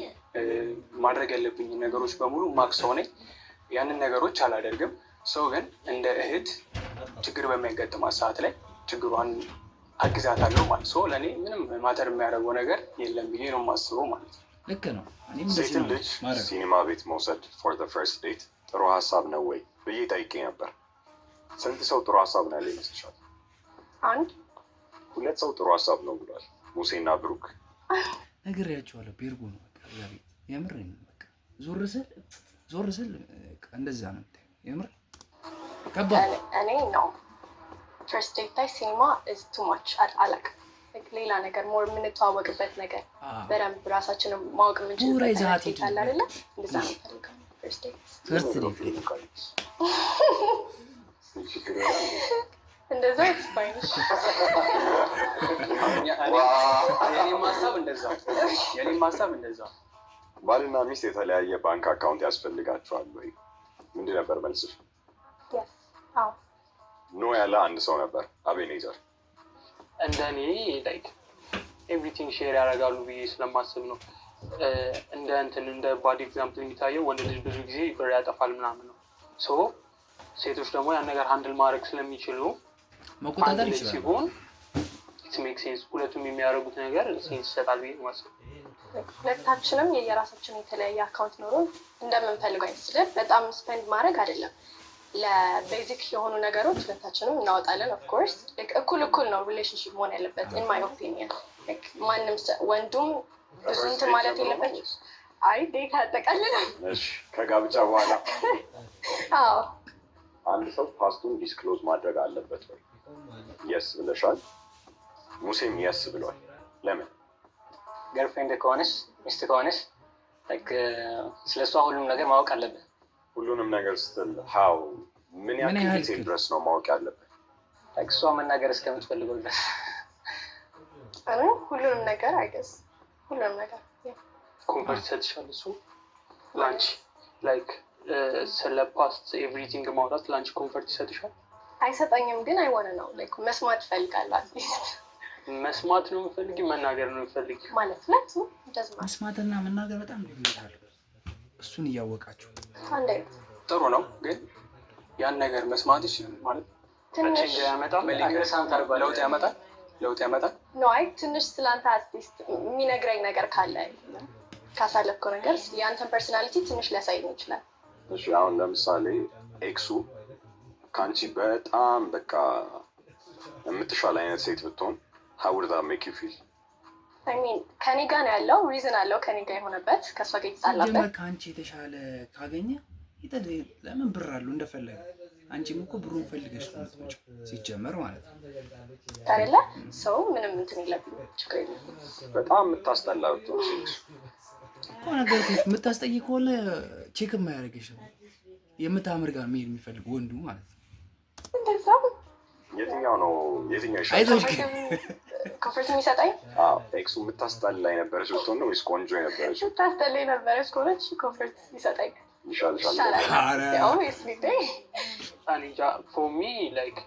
S4: ማድረግ ያለብኝ ነገሮች በሙሉ ማክሰው ነኝ። ያንን ነገሮች አላደርግም። ሰው ግን እንደ እህት ችግር በሚያጋጥማት ሰዓት ላይ ችግሯን አግዛታለሁ ማለት ሰው ለእኔ ምንም ማተር የሚያደርገው ነገር የለም ብዬ ነው የማስበው ማለት ነው።
S1: ልክ ነው።
S2: ሴትን ልጅ ሲኒማ ቤት መውሰድ ፎር ዘ ፈርስት ዴት ጥሩ ሀሳብ ነው ወይ ብዬ ጠይቄ ነበር። ስንት ሰው ጥሩ ሀሳብ ነው ያለ ይመስልሻል? 2 ሰው ጥሩ ሀሳብ ነው ብሏል። ሙሴና ብሩክ
S1: ነግሬያቸዋለሁ። ቤርጎ ነው በቃ ያቤት የምር ነው በቃ ዞር ስል እንደዛ ነው የምር ከባድ።
S3: እኔ ነው ፈርስት ዴት ላይ ሲኒማ ኢዝ ቱ ማች አላውቅም። ሌላ ነገር ሞር የምንተዋወቅበት ነገር በደንብ ራሳችንን ማወቅ የምንችልበት ሴት አለ አይደለ? እንደዛ ነው ፈልገው ፈርስት ዴት እንደዛ ስፓይኒሽ
S4: የኔም ሀሳብ እንደዛ።
S2: ባልና ሚስት የተለያየ ባንክ አካውንት ያስፈልጋቸዋል ወይ? ምንድን ነበር መልስሽ? ኖ ያለ አንድ ሰው ነበር፣ አቤኔዘር።
S4: እንደኔ ላይክ ኤቭሪቲንግ ሼር ያደርጋሉ ብዬ ስለማስብ ነው። እንደ ባድ ኤግዛምፕል የሚታየው ወንድ ልጅ ብዙ ጊዜ ብር ያጠፋል ምናምን ነው። ሶ ሴቶች ደግሞ ያን ነገር ሃንድል ማድረግ ስለሚችሉ
S1: መቆጣጠር ይችላል
S4: ሲሆን ኢት ሜክ ሴንስ። ሁለቱም የሚያደርጉት ነገር ሴንስ ይሰጣል ብዬ ማስብ።
S3: ሁለታችንም የየራሳችን የተለያየ አካውንት ኖሮ እንደምንፈልገው አይመስልም። በጣም ስፔንድ ማድረግ አይደለም፣ ለቤዚክ የሆኑ ነገሮች ሁለታችንም እናወጣለን። ኦፍኮርስ እኩል ነው ሪሌሽንሽፕ መሆን ያለበት ኢን ማይ ኦፒኒየን። ማንም ወንዱም ብዙ እንትን ማለት የለበት። አይ ዴታ ያጠቃልላል።
S2: ከጋብቻ በኋላ አንድ ሰው ፓስቱን ዲስክሎዝ ማድረግ አለበት ወይ? የስ ብለሻል። ሙሴም የስ ብሏል። ለምን?
S4: ገርፍሬንድ ከሆነች ሚስት ከሆነች ስለሷ ሁሉም ነገር ማወቅ አለብን።
S2: ሁሉንም ነገር ስትል ሀው ምን ያክል ጊዜ ድረስ ነው ማወቅ ያለብን?
S4: እሷ መናገር እስከምትፈልገው ድረስ
S3: ሁሉንም ነገር አይገዝ ሁሉንም ነገር
S4: ኮንፈርት ይሰጥሻል። እሱ ላንቺ ላይክ ስለ ፓስት ኤቭሪቲንግ ማውጣት ላንቺ ኮንፈርት ይሰጥሻል?
S3: አይሰጠኝም፣ ግን አይሆነ ነው መስማት እፈልጋለሁ። አትሊስት
S4: መስማት ነው የምፈልጊ መናገር ነው የምፈልጊ
S3: ማለት ሁለት
S1: መስማትና መናገር በጣም ይለያል። እሱን እያወቃችሁ
S4: ጥሩ ነው፣ ግን ያን ነገር መስማት ይችላል ማለት ትንሽ ያመጣል ለውጥ ያመጣል
S3: ነው። አይ ትንሽ ስላንተ አትሊስት የሚነግረኝ ነገር ካለ ካሳለፍከው ነገር የአንተን ፐርሶናሊቲ ትንሽ ሊያሳየኝ ይችላል።
S2: እሺ አሁን ለምሳሌ ኤክሱ ከአንቺ በጣም በቃ የምትሻል አይነት ሴት ብትሆን how would that make you feel?
S3: I mean ከኔ ጋር ነው ያለው ሪዝን አለው ከኔ ጋር የሆነበት ከሷ ጋር የተጣላበት
S1: ከአንቺ የተሻለ ካገኘ ለምን ብር አለው እንደፈለገ። አንቺም እኮ ብሩን ፈልገሽ ነው የምትመጪው ሲጀመር ማለት ነው
S3: አይደለ? ሰው ምንም እንትን የለብኝ ችግር የለም።
S2: በጣም የምታስጠላው እኮ
S1: ነገር የምታስጠይ ከሆነ ቼክ የማያደርግሽ ነው የምታምር ጋር መሄድ የሚፈልግ ወንዱ ማለት ነው።
S3: እንደዛ
S2: የትኛው ይሻላል?
S1: አይዞሽ
S3: ኮንፈርት የሚሰጠኝ
S2: ኤክሱ የምታስጠላ የነበረች ብትሆን ነው ወይስ ቆንጆ የነበረች?
S3: የምታስጠላ የነበረች ከሆነች ኮንፈርት ይሰጠኝ
S2: ይሻልሻል።
S4: ፎር ሚ ላይክ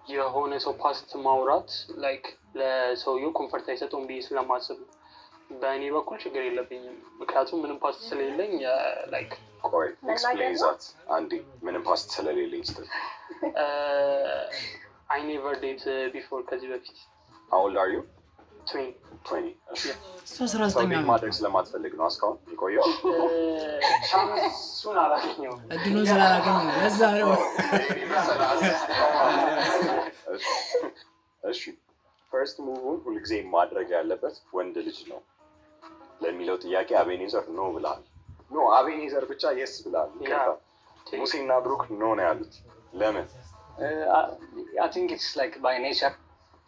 S4: የሆነ ሰው ፓስት ማውራት ላይክ ለሰውየው ኮንፈርት አይሰጠውም ብዬ ስለማስብ በእኔ በኩል ችግር የለብኝም። ምክንያቱም ምንም ፓስት ስለሌለኝ ላይክ
S2: ቆይ ኤክስፕሌን ዛት አንዴ። ምንም ፓስት ስለሌለኝ ስትል
S4: I never did before ከዚህ በፊት።
S2: How old are you?
S4: 20.
S2: ሰው ማድረግ ስለማትፈልግ ነው እስካሁን የቆየው?
S4: ሻንሱን አላገኘሁም፣
S1: እድሉን ስላላገኘሁ ለዛ ነው።
S2: እሺ ፈርስት ሙቭን ሁልጊዜ ማድረግ ያለበት ወንድ ልጅ ነው ለሚለው ጥያቄ አቤኔዘር ኖ ብለሃል። ኖ አቤኔዘር ብቻ የስ ብለሃል። ሙሴና ብሩክ ኖ ነው ያሉት። ለምን?
S4: I think it's like by nature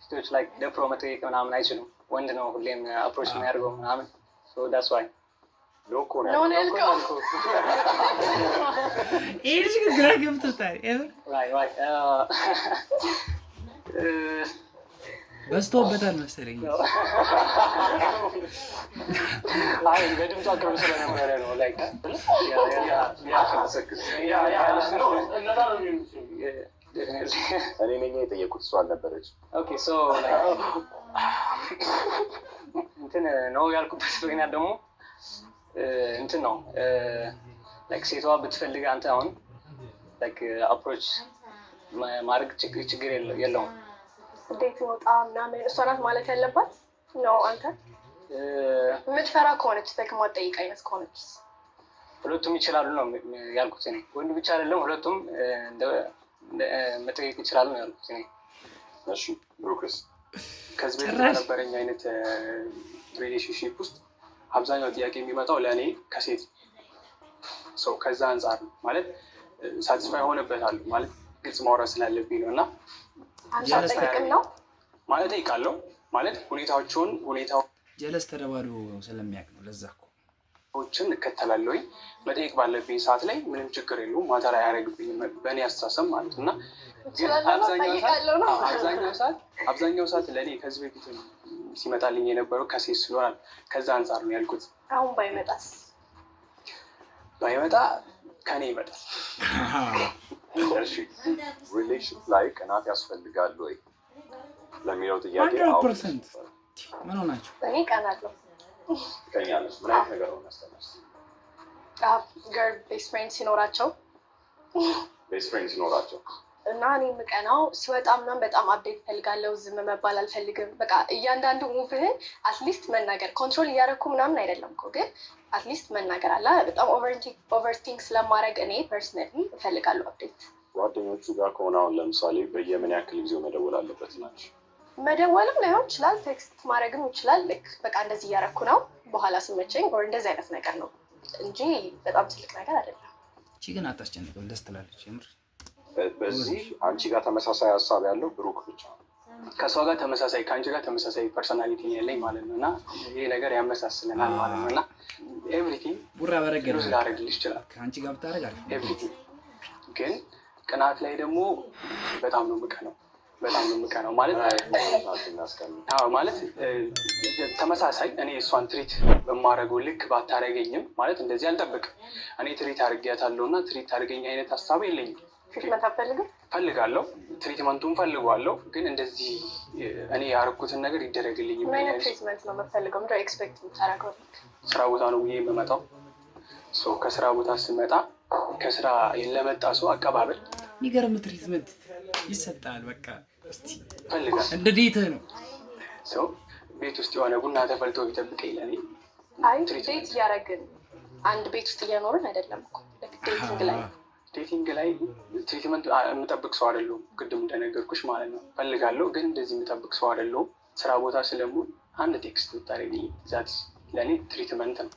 S4: ሴቶች like ደፍሮ መጠየቅ ምናምን አይችሉም። ወንድ ነው ሁሌም አፕሮች የሚያደርገው ምናምን። So that's why
S2: ኖ እኮ ነው
S3: ያልከው።
S1: ይሄ ልጅ ግራ ገብቶታል።
S4: right
S1: በዝቶበታል መሰለኝ።
S4: አይ በድምጿ ቅርብ ስለነበረ ነው like
S2: እኔ ነኝ የጠየኩት እሷ አልነበረች።
S4: ኦኬ ሶ እንትን ነው ያልኩበት ምክንያት ደግሞ እንትን ነው ላይክ ሴቷ ብትፈልግ አንተ አሁን ላይክ አፕሮች ማድረግ ችግር የለውም።
S3: እንዴት ወጣ ምናምን እሷ ናት ማለት ያለባት ነው። አንተ የምትፈራ ከሆነች ተከማ ጠይቅ አይነት ከሆነች
S4: ሁለቱም ይችላሉ ነው ያልኩት እኔ። ወንድ ብቻ አይደለም ሁለቱም መጠየቅ ይችላሉ ነው ያልኩት እኔ።
S2: እሺ ብሩክስ?
S5: ከዚህ በፊት በነበረኝ አይነት ሪሌሽንሺፕ ውስጥ አብዛኛው ጥያቄ የሚመጣው ለእኔ ከሴት ሰው ከዛ አንጻር ነው ማለት ሳቲስፋይ ሆነበታል ማለት ግልጽ ማውራት ስላለብኝ ነው። እና
S3: አንተ ጠይቅም ነው
S5: ማለት ጠይቃለሁ ማለት ሁኔታው
S1: ጀለስ ተደባዶ ስለሚያውቅ ነው። ለዛ እኮ
S5: ችን እከተላለሁኝ መጠየቅ ባለብኝ ሰዓት ላይ ምንም ችግር የለውም። ማተር አያደርግብኝም በእኔ አስተሳሰብ ማለት እና አብዛኛው ሰዓት ለእኔ ከዚህ በፊት ሲመጣልኝ የነበረው ከሴት ስለሆነ ከዛ አንጻር ነው ያልኩት።
S3: አሁን
S5: ባይመጣ ከኔ ይመጣል።
S2: ሪሌሽን ላይ ቅናት ያስፈልጋል ወይ ለሚለው ጥያቄ
S1: 100% ምን ሆናችሁ?
S3: እኔ ቀናለሁ።
S2: ትቀኛለች? ምን አይነት ነገር ነው ያስተናስ?
S3: ገርል ቤስት ፍሬንድ ሲኖራቸው እና እኔ የምቀናው ሲወጣ ምናምን በጣም አፕዴት እፈልጋለሁ። ዝም መባል አልፈልግም። በቃ እያንዳንዱ ሙቭህን አትሊስት መናገር፣ ኮንትሮል እያደረኩ ምናምን አይደለም እኮ ግን አትሊስት መናገር አለ። በጣም ኦቨርቲንክ ስለማድረግ እኔ ፐርሰናሊ እፈልጋለሁ አፕዴት።
S2: ጓደኞቹ ጋር ከሆነ አሁን ለምሳሌ በየምን ያክል ጊዜው መደወል አለበት ናቸው?
S3: መደወልም ላይሆን ይችላል፣ ቴክስት ማድረግም ይችላል። በቃ እንደዚህ እያደረኩ ነው በኋላ ስመቸኝ ወር እንደዚህ አይነት ነገር ነው እንጂ በጣም ትልቅ ነገር አይደለም።
S1: እቺ ግን አታስጨንቅም፣ ደስ ትላለች የምር።
S2: በዚህ አንቺ ጋር ተመሳሳይ ሀሳብ ያለው ብሩክ ብቻ ነው።
S5: ከእሷ ጋር ተመሳሳይ ከአንቺ ጋር ተመሳሳይ ፐርሶናሊቲ ያለኝ ማለት ነው እና ይሄ ነገር ያመሳስለናል ማለት ነው እና ኤቭሪቲንግ
S1: ቡራ በረገ
S5: ላደርግልሽ ይችላል
S1: ከአንቺ ጋር ብታደርግ አሪፍ።
S5: ኤቭሪቲንግ ግን ቅናት ላይ ደግሞ በጣም ነው የምቀነው ማለት ተመሳሳይ እኔ እሷን ትሪት በማድረገው ልክ ባታደርገኝም ማለት እንደዚህ አልጠብቅም። እኔ ትሪት አድርጌያታለሁ እና ትሪት አድርገኝ አይነት ሀሳብ የለኝም። ፈልጋለሁ፣ ትሪትመንቱን ፈልጓለሁ፣ ግን እንደዚህ እኔ ያደረኩትን ነገር ይደረግልኝ።
S3: ምን አይነት ትሪትመንት ነው የምፈልገው? ምንድን ነው ኤክስፔክት የምታደርገው?
S5: ስራ ቦታ ነው ብዬ የምመጣው ሰው ከስራ ቦታ ስመጣ ከስራ ለመጣ ሰው አቀባበል
S1: የሚገርም ትሪትመንት ይሰጣል። በቃ
S5: ፈልጋል
S1: እንደ ዴት ነው
S5: ሰው ቤት ውስጥ የሆነ ቡና ተፈልቶ ቢጠብቀኝ ለኔ
S3: ዴት እያደረግን አንድ ቤት ውስጥ እየኖርን አይደለም እኮ
S5: ዴቲንግ ላይ ትሪትመንት የምጠብቅ ሰው አይደለሁም። ቅድም እንደነገርኩሽ ማለት ነው ፈልጋለሁ፣ ግን እንደዚህ የምጠብቅ ሰው አይደለሁም። ስራ ቦታ ስለሙን አንድ ቴክስት ብታደርጊ ዛት ለእኔ ትሪትመንት ነው።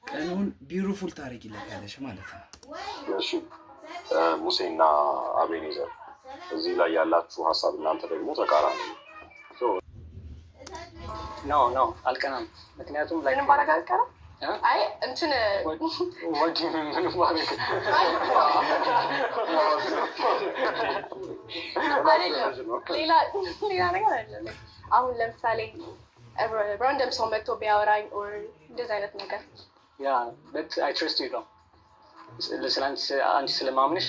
S1: ቀኑን ቢዩቲፉል ታደርጊለታለሽ ማለት ነው።
S2: እሺ ሙሴና አቤኔዘር እዚህ ላይ ያላችሁ ሀሳብ እናንተ ደግሞ ተቃራኒ
S4: ነው። አልቀናም። ምክንያቱም ላይ
S3: ምንም ባረጋ አልቀናም። አይ እንትን ሌላ ነገር አይደለም። አሁን ለምሳሌ ራንደም ሰው መጥቶ ቢያወራኝ እንደዚህ አይነት ነገር
S4: አይ ትረስት ዩ ነው አንቺ ስለማምንሽ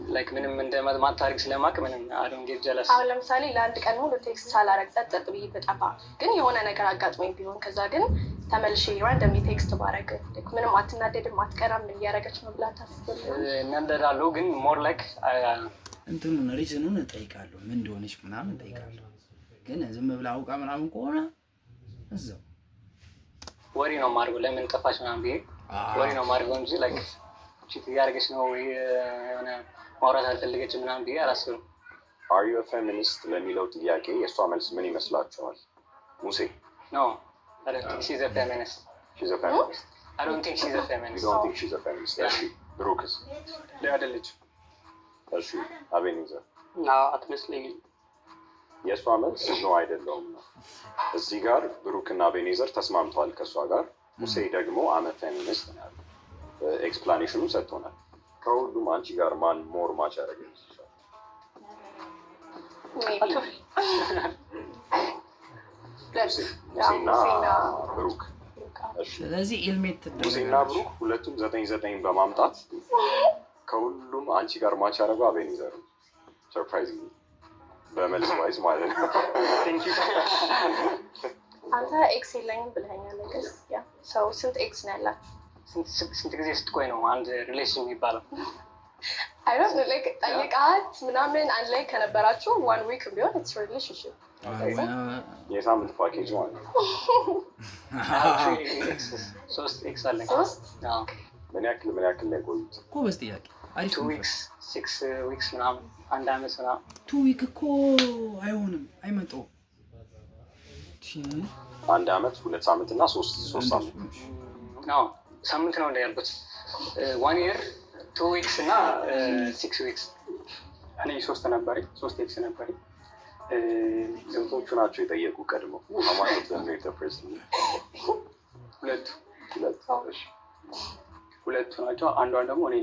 S4: ላይክ ምንም እንደማታሪክ ስለማቅ ምንም አዶን ጌት ጀለስ።
S3: አሁን ለምሳሌ ለአንድ ቀን ሙሉ ቴክስት ሳላረግ ጸጥ ብዬ በጠፋ ግን የሆነ ነገር አጋጥሞኝ ቢሆን ከዛ ግን ተመልሼ ራንደም ቴክስት ባረግ ምንም አትናደድም አትቀናም እያደረገች ነው ብላ ታስብል
S4: እናንደዳለሁ። ግን ሞር ላይክ
S1: እንትኑን ሪዝኑን እጠይቃለሁ ምን እንደሆነች ምናምን እጠይቃለሁ። ግን ዝም ብላ አውቃ ምናምን ከሆነ እዛው
S4: ወሬ ነው የማድርገው። ለምን ጠፋች ምናምን ብዬ ወሬ ነው የማድርገው እንጂ ላይክ ቺት እያደረገች ነው የሆነ ማውራት አልፈለገችም ምናምን ብዬ አላስብም።
S2: Are you a feminist ለሚለው ጥያቄ የእሷ መልስ ምን ይመስላችኋል? ሙሴ
S4: No, I don't think she's a feminist.
S2: She's a feminist.
S4: I don't think she's a feminist.
S2: You don't think she's a feminist? እሺ ብሩክስ?
S5: አይደለችም።
S2: እሺ አቤኔዘር?
S5: አትመስለኝም።
S2: የእሷ መልስ ነው አይደለውም ነው። እዚህ ጋር ብሩክና አቤኔዘር ተስማምተዋል ከእሷ ጋር። ሙሴ ደግሞ አመ ፌሚኒስት ነው ያለው። ኤክስፕላኔሽኑ ሰጥቶናል። ከሁሉም አንቺ ጋር ማን ሞር ማች ያደረገ ይችላል? ሙሴና ብሩክ።
S1: ስለዚህ ኢልሜት
S2: ሙሴና ብሩክ ሁለቱም 9-9 በማምጣት ከሁሉም አንቺ ጋር ማች ያደረገው አቤኔዘር ነው። ሰርፕራይዚንግ በመልስ ዋይዝ ማለት ነው።
S3: አንተ ኤክስ የለኝም ብለኸኛል። ሰው ስንት ኤክስ ነው ያላችሁ?
S4: ስንት ጊዜ ስትቆይ ነው አንድ ሪሌሽን የሚባለው?
S3: ጠይቃት ምናምን አንድ ላይ ከነበራችሁ 1 ዊክ ቢሆን ኢትስ ሪሌሽንሺፕ።
S2: የሳምንት ፓኬጅ ማለት ነው።
S4: 3 ኤክስ አለኝ።
S2: ምን ያክል ነው የቆዩት?
S1: ጎበዝ ጥያቄ።
S4: 2 ዊክስ 6 ዊክስ ምናምን 1 ዓመት ምናምን።
S1: 2 ዊክ እኮ አይሆንም፣ አይመጣውም።
S2: 1 ዓመት 2 ሳምንት እና 3 ሳምንት
S4: ሳምንት ነው እንዳያልኩት 1 year 2 weeks እና 6 weeks።
S5: እኔ 3 ነበረኝ 3 ኤክስ ነበረኝ
S2: ስንቶቹ ናቸው የጠየቁ ቀድሞ?
S5: ሁለቱ ናቸው። አንዷን ደግሞ እኔ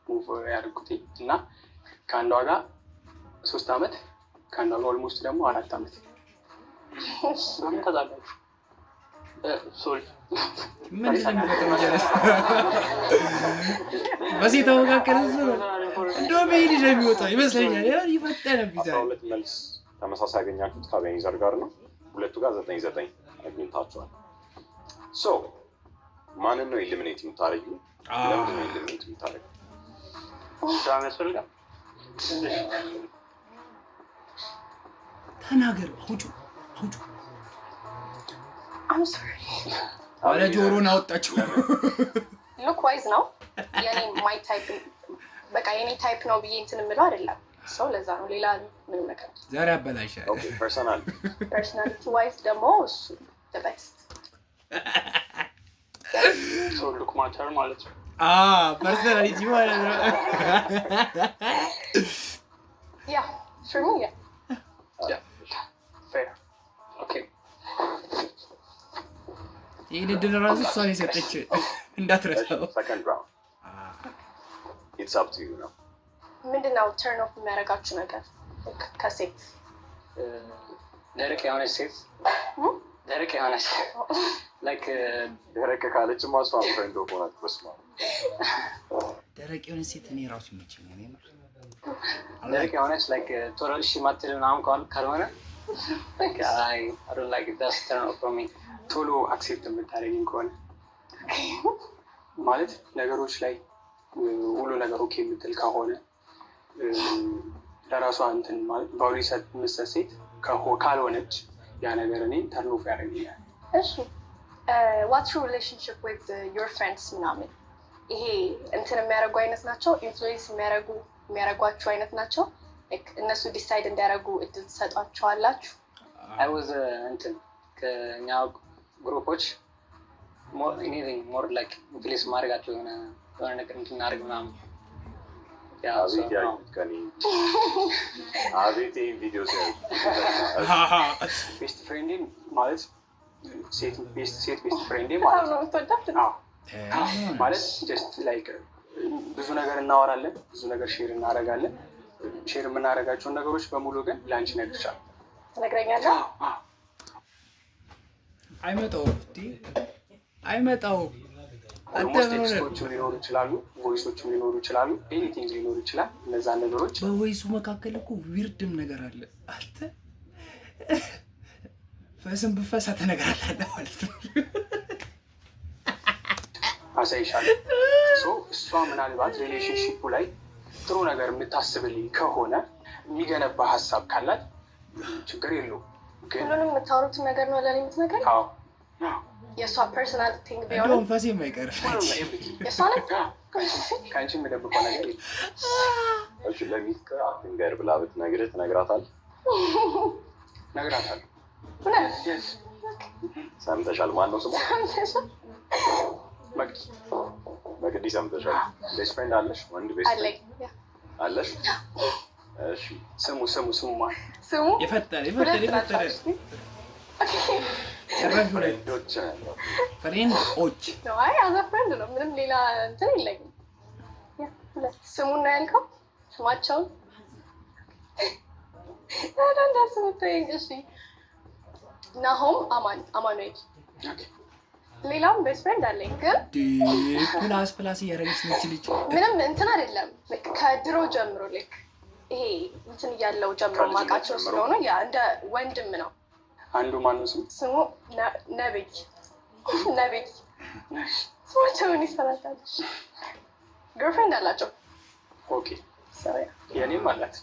S5: ሙቭ ያደርጉት እና ከአንዷ ጋር 3 ዓመት ከአንዷ ጋር ኦልሞስት ደግሞ 4 ዓመት ምን ተዛላችሁ? ሶሪ
S1: በዚህ ተወካከለ እንደው በይድ ነው የሚወጣው ይመስለኛል። ያው ይፈጠነ ቢዛ
S2: 12 መልስ ተመሳሳይ ያገኛችሁት ከአቤኔዘር ጋር ነው። ሁለቱ ጋር 9 አግኝታችኋል። ሶ ማንን ነው ኤሊሚኔት የምታደርጊው? ለምንድን ነው ኤሊሚኔት የምታደርጊው?
S1: ተናገር። አውጩ
S3: I'm sorry.
S1: አለ ጆሮን አወጣችሁ።
S3: ሉክ ዋይዝ ነው የኔ ማይ ታይፕ በቃ የኔ ታይፕ ነው ብዬ እንትን የምለው አይደለም። ሰው ለዛ ነው ሌላ ምንም ነገር
S1: ዛሬ አበላሻል።
S2: ኦኬ ፐርሰናሊቲ
S3: ዋይዝ ደግሞ እሱ the best
S5: ሶ ሉክ ማተር ማለት ነው።
S1: ፐርሰናሊቲ ማለት ነው።
S3: ያ for me
S5: yeah fair okay
S1: ይሄን ድል ራሱ እሷን የሰጠች እንዳትረሳው።
S2: ሰከንድ ራውንድ ኢትስ አፕ ቱ ዩ ነው።
S3: ምንድነው ተርን ኦፍ የሚያደርጋችሁ ነገር ከሴት?
S4: ደረቅ የሆነች ሴት ላይክ
S2: ደረቅ ካለች ማስፋን ፍሬንድ ኦፍ ሆናት በስማ
S1: ደረቅ የሆነች ሴት እኔ ራሱ ይመቸኛል።
S4: ደረቅ የሆነች ላይክ ቶሎ እሺ ማትል ምናምን ካልሆነ አይ ዶንት ላይክ ኢት ዳስ ተርን ኦፍ ፎር ሚ።
S5: ቶሎ አክሴፕት የምታደርጊኝ ከሆነ ማለት ነገሮች ላይ ሁሉ ነገር ኦኬ የምትል ከሆነ ለራሷ እንትን ማለት ባውሪ ሰት ሴት ካልሆነች ያ ነገር እኔ ተርን ኦፍ ያደርገኛል።
S3: እሺ what's your relationship with your friends ምናምን ይሄ እንትን የሚያደርጉ አይነት ናቸው? ኢንፍሉዌንስ የሚያደርጓችሁ አይነት ናቸው? እነሱ ዲሳይድ እንዲያደርጉ እድል ትሰጧቸዋላችሁ?
S4: አይ ዋዝ እንትን ከኛ ግሩፖች ሞር ላይክ ኢንፍሉዌንስ ማድረጋቸው የሆነ ነገር እንድናደርግ ምናምን
S2: አቤት ቪዲዮ
S5: ቤስት ፍሬንዴ ማለት ሴት ቤስት ፍሬንዴ ማለት ነው። ማለት ጀስት ላይክ ብዙ ነገር እናወራለን፣ ብዙ ነገር ሼር እናደርጋለን። ሼር የምናደርጋቸውን ነገሮች በሙሉ ግን ለአንቺ ነግርሻለሁ።
S3: ትነግረኛለህ?
S1: አይመጣውም።
S5: ቴክስቶችም ሊኖሩ ይችላሉ፣ ቮይሶችም ሊኖሩ ይችላሉ፣ ኤኒቲንግ ሊኖሩ ይችላል። እነዛን ነገሮች
S1: በቮይሱ መካከል እኮ ዊርድም ነገር አለ። አንተ ፈስም ብፈሳ ተነግራለህ ማለት ነው።
S5: አሳይሻለሁ። እሷ ምናልባት ሪሌሽንሺፑ ላይ ጥሩ ነገር የምታስብልኝ ከሆነ የሚገነባ ሀሳብ ካላት ችግር የለውም። ግን
S3: ሁሉንም የምታወሩትን ነገር ነው ለኔ የምትነግረኝ? የእሷ ፐርሰናል ቲንግ ቢሆን
S1: እንደውም ፈሴ የማይቀር
S3: የእሷ ነው።
S5: ከአንቺ የምደብቀው ነገር የለም።
S2: እሺ ለሚስት አትንገር ብላ ብትነግርህ ትነግራታለህ?
S5: እነግራታለሁ።
S2: ሰምተሻል? ማነው ስሟ? መቅዲ ሰምተሻል? ቤስት ፍሬንድ አለሽ? ወንድ ቤስት ፍሬንድ አለሽ? እሺ
S5: ስሙ
S1: የፈጠረ ፍሬንዶች
S3: አይ አዛ ፍሬንድ ነው። ምንም ሌላ እንትን የለኝም። ስሙን ነው ያልከው? ስማቸውን እንዳስመታኝ። እሺ ናሆም አማኑኤል። ሌላም ቤስት ፍሬንድ አለኝ፣ ግን
S1: ፕላስ እያደረገች ነች ልጅ።
S3: ምንም እንትን አይደለም። ከድሮ ጀምሮ ልክ ይሄ እንትን እያለው ጀምሮ ማውቃቸው ስለሆነ ያ እንደ ወንድም ነው።
S5: አንዱ ማነው ስሙ?
S3: ስሙ ነብይ። ስማቸው ምን ይሰራታል? ግርልፍሬንድ አላቸው።
S5: ኦኬ የኔም አላት።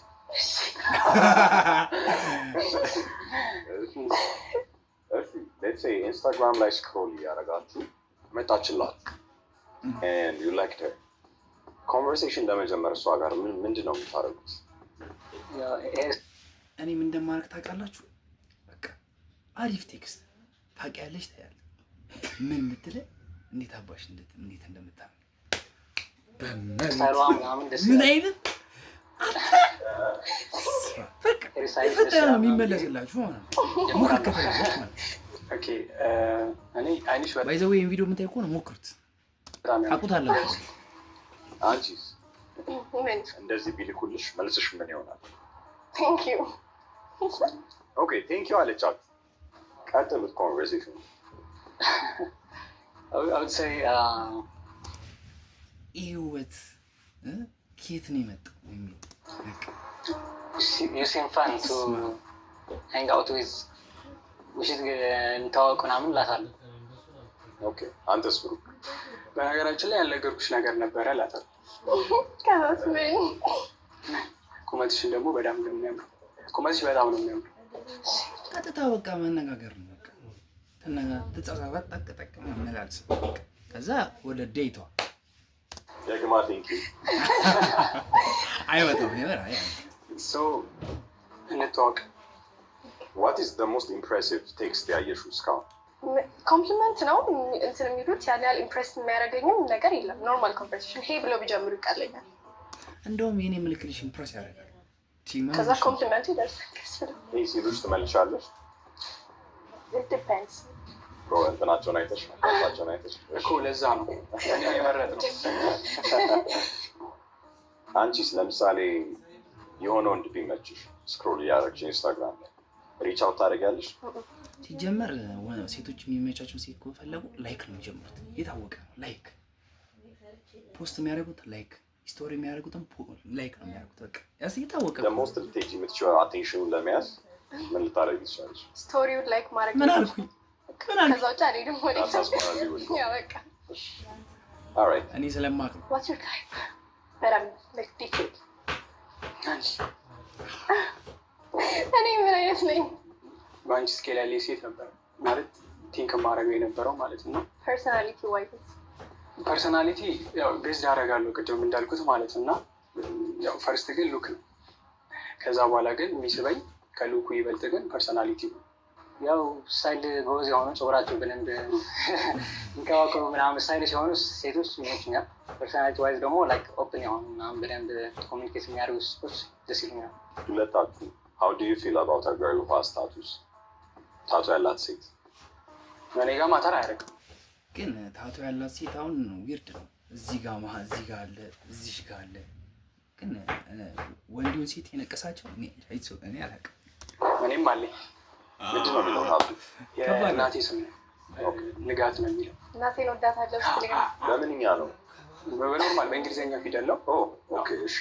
S2: ኢንስታግራም ላይ ስክሮል እያደረጋችሁ መጣችላችሁ and you liked her ኮንቨርሴሽን ለመጀመር እሷ ጋር ምንድን ነው የምታደርጉት?
S1: እኔ ምን እንደማደርግ ታውቃላችሁ? በቃ አሪፍ ቴክስት ታውቂያለሽ ታያለህ። ምን ምትለህ እንዴት አባሽ እንዴት እንደምታምን ምን አይነት በቃ ፈጣን ነው የሚመለስላችሁ ማለት ነው። ሙክክ ከተላለች ማለት
S5: ኦኬ እኔ አይንሽ በጣም
S1: ባይዘው ይሄን ቪዲዮ የምታይ ከሆነ ሞክሩት፣ አቁታላችሁ።
S2: አንቺስ እንደዚህ ቢልኩልሽ መልስሽ ምን ይሆናል?
S3: ቴንክ ዩ
S2: ኦኬ ቴንክ ዩ አለቻት። ቀጥሉት ኮንቨርሴሽን።
S4: I would say
S1: ይህ ውበት ከየት ነው የመጣው የሚል
S4: you seem fun to hang out with ምሽት እንታወቅ ምናምን እላታለሁ።
S2: ኦኬ አንተስ ብሩ?
S5: በነገራችን ላይ ያልነገርኩሽ ነገር ነበረ እላታለሁ። ቁመትሽን ደግሞ በጣም ነው የሚያምረው። ቁመትሽ በጣም ነው የሚያምረው።
S1: ቀጥታ በቃ መነጋገር ነው። በቃ ትጻጻፋት ጠቅጠቅ መመላለስ ከዛ ወደ ዴቷ
S2: ደግማ ቴንክ ዩ
S1: አይወጣም ይበራ
S5: ሶ እንተዋወቅ።
S2: ዋት ኢዝ ዘ ሞስት ኢምፕሬሲቭ ቴክስት ያየሽው እስካሁን?
S3: ኮምፕሊመንት ነው እንትን የሚሉት ያን ያህል ኢምፕሬስ የሚያደርገኝም ነገር የለም። ኖርማል ኮንቨርሴሽን ሄ ብለው ቢጀምሩ ይቀለኛል።
S1: እንደውም የኔ ምልክልሽ ኢምፕሬስ ያደርጋል።
S3: ከዛ ኮምፕሊመንቱ ይደርሳል።
S2: ይህ ሲሉሽ ትመልሻለሽ?
S3: ዲፔንድስ
S2: እንትናቸውን አይተሽ ናቸውን አይተሽ
S5: እኮ ለዛ ነው የመረጥ ነው።
S2: አንቺስ ለምሳሌ የሆነ ወንድ ቢመችሽ ስክሮል እያደረግሽ ኢንስታግራም ላይ ሪች አውት ታደርጊያለሽ?
S1: ሲጀመር ሴቶች የሚመቻቸው ሴት ከፈለጉ ላይክ ነው የሚጀምሩት። የታወቀ ላይክ ፖስት የሚያደርጉት ላይክ ስቶሪ የሚያደርጉትም ላይክ ነው የሚያደርጉት። በቃ ያስ የታወቀ
S2: ለሞስት ልትሄጂ የምትችይው አቴንሽኑን ለመያዝ ምን ልታደርጊ ትችላለሽ?
S3: ስቶሪውን ላይክ ማድረግ
S1: ምን አልኩኝ?
S3: ከዛ ውጭ አልሄድም ወደ ያ በቃ
S2: ኦልራይት
S1: እኔ ስለማቅ ነው።
S3: ዋትስ ዩር ታይፕ በደምብ ላይክ ዲቴል እኔ ምን አይነት ነኝ?
S5: በአንቺ ስኬል ያለ ሴት ነበር ማለት ቲንክ ማድረገው የነበረው ማለት ነው።
S3: ፐርሶናሊቲ ዋይዝ
S5: ፐርሶናሊቲ ያው ቤዝ ያደርጋለሁ ቅድም እንዳልኩት ማለት እና ያው ፈርስት ግን ሉክ ነው። ከዛ በኋላ ግን የሚስበኝ ከሉኩ ይበልጥ ግን ፐርሶናሊቲ ነው።
S4: ያው ስታይል ጎበዝ የሆኑ ፀጉራቸው በደንብ የሚንከባከቡ ምናምን ስታይል ሲሆኑ ሴቶች ይመቹኛል። ፐርሶናሊቲ ዋይዝ ደግሞ ላይክ ኦፕን የሆኑ ምናምን በደንብ ኮሚኒኬት የሚያደርጉ ሴቶች ደስ ይሉኛል።
S2: ሁለታችሁ how do you feel about a girl who has tattoos? ታቶ ያላት ሴት
S5: እኔ ጋር ማተር አያደርግም።
S1: ግን ታቶ ያላት ሴት አሁን ዊርድ ነው። እዚህ ጋር መሀል እዚህ ጋር አለ እዚህ ጋር አለ። ግን ወንዱን ሴት የነቀሳቸው እኔ አላውቅም።
S5: እኔም አለኝ።
S2: ምንድን ነው የሚለው ታቱ?
S5: የእናቴ ስም ነው ንጋት ነው የሚለው።
S3: እናቴን ወዳታለሁ ስትለኝ
S2: በምንኛ ነው?
S5: በኖርማል በእንግሊዝኛ ፊደል ነው።
S2: ኦኬ እሺ።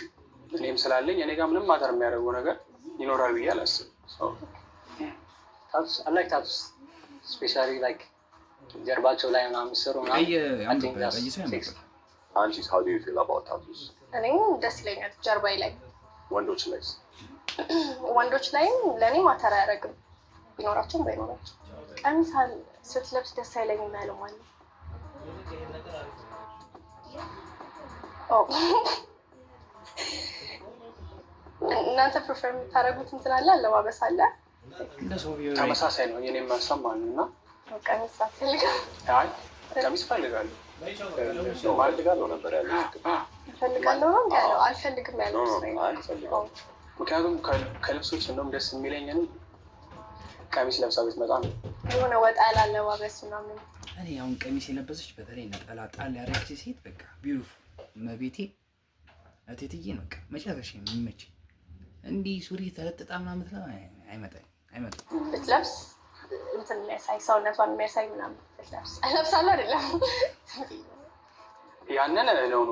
S5: እኔም ስላለኝ እኔ ጋር ምንም ማተር የሚያደርገው ነገር ይኖራል ብዬ አላስብም።
S4: ላይክ ታቱስ ስፔሻሊ ላይክ ጀርባቸው ላይ ምናምን የሚሰሩ
S2: አንቺስ how do you feel about tattoos?
S3: እኔም ደስ ይለኛል ጀርባዬ ላይ።
S2: ወንዶች ላይስ?
S3: ወንዶች ላይም ለእኔ ማተር አያደርግም ቢኖራቸውም ባይኖራቸው። ቀሚስ ስትለብስ ደስ አይለኝም ያለው ማለት ነው። እናንተ ፕሪፈር የምታደርጉት እንትን አለ አለባበስ አለ?
S5: ተመሳሳይ ነው የኔም ሀሳብ ማለት ነው።
S3: ቀሚስ አትፈልግም?
S5: አይ ቀሚስ እፈልጋለሁ
S2: እፈልጋለሁ ነበር ያለው።
S3: እፈልጋለሁ ነው ያለው። አልፈልግም ያለው
S5: ምክንያቱም ከልብሶች እንደውም ደስ የሚለኝ ቀሚስ ለብሳ ብትመጣ ነው
S3: የሆነ ወጣ ያለ አለባበስ ምናምን።
S1: እኔ አሁን ቀሚስ የለበሰች በተለይ ነጠላ ጣል ያደረገች ሴት በቃ ቢዩቲፉል መቤቴ እቴትዬ ነው በቃ መጨረሻ የሚመች። እንዲህ ሱሪ ተለጥጣ ምናምን አይመጣም
S3: ብትለብስ እንትን የሚያሳይ ሰውነቷን የሚያሳይ ምናምን ብትለብስ አይለብሳለሁ አይደለም
S5: ያንን ነው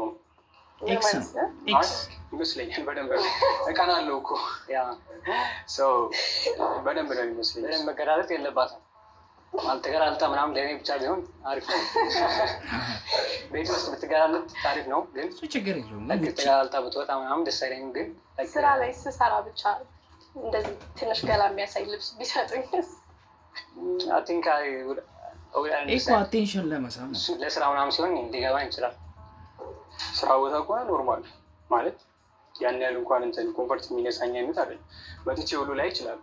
S1: ኤክስ
S5: ይመስለኛል። በደንብ እቀናለሁ እኮ በደንብ ነው ይመስለኛል።
S4: በደንብ መገላለጥ የለባትም። አልተገላልጣ ምናምን ለእኔ ብቻ ቢሆን አሪፍ ነው። ቤት ውስጥ ብትገላለጥ አሪፍ ነው፣ ግን
S1: ችግር የለውም።
S4: ተገላልጣ ብትወጣ ምናምን ደስ አይለኝም። ግን
S3: ስራ ላይ ስሰራ ብቻ እንደዚህ ትንሽ ገላ የሚያሳይ ልብስ ቢሰጡኝ
S1: አቴንሽን ለመሳብ ነው።
S4: ለስራ ምናምን ሲሆን ሊገባኝ ይችላል።
S5: ስራ ቦታ ከሆነ ኖርማል ማለት ያን ያህል እንኳን እንትን ኮንፈርት የሚነሳኝ አይነት አይደለም። መጥቼ ሁሉ ላይ ይችላል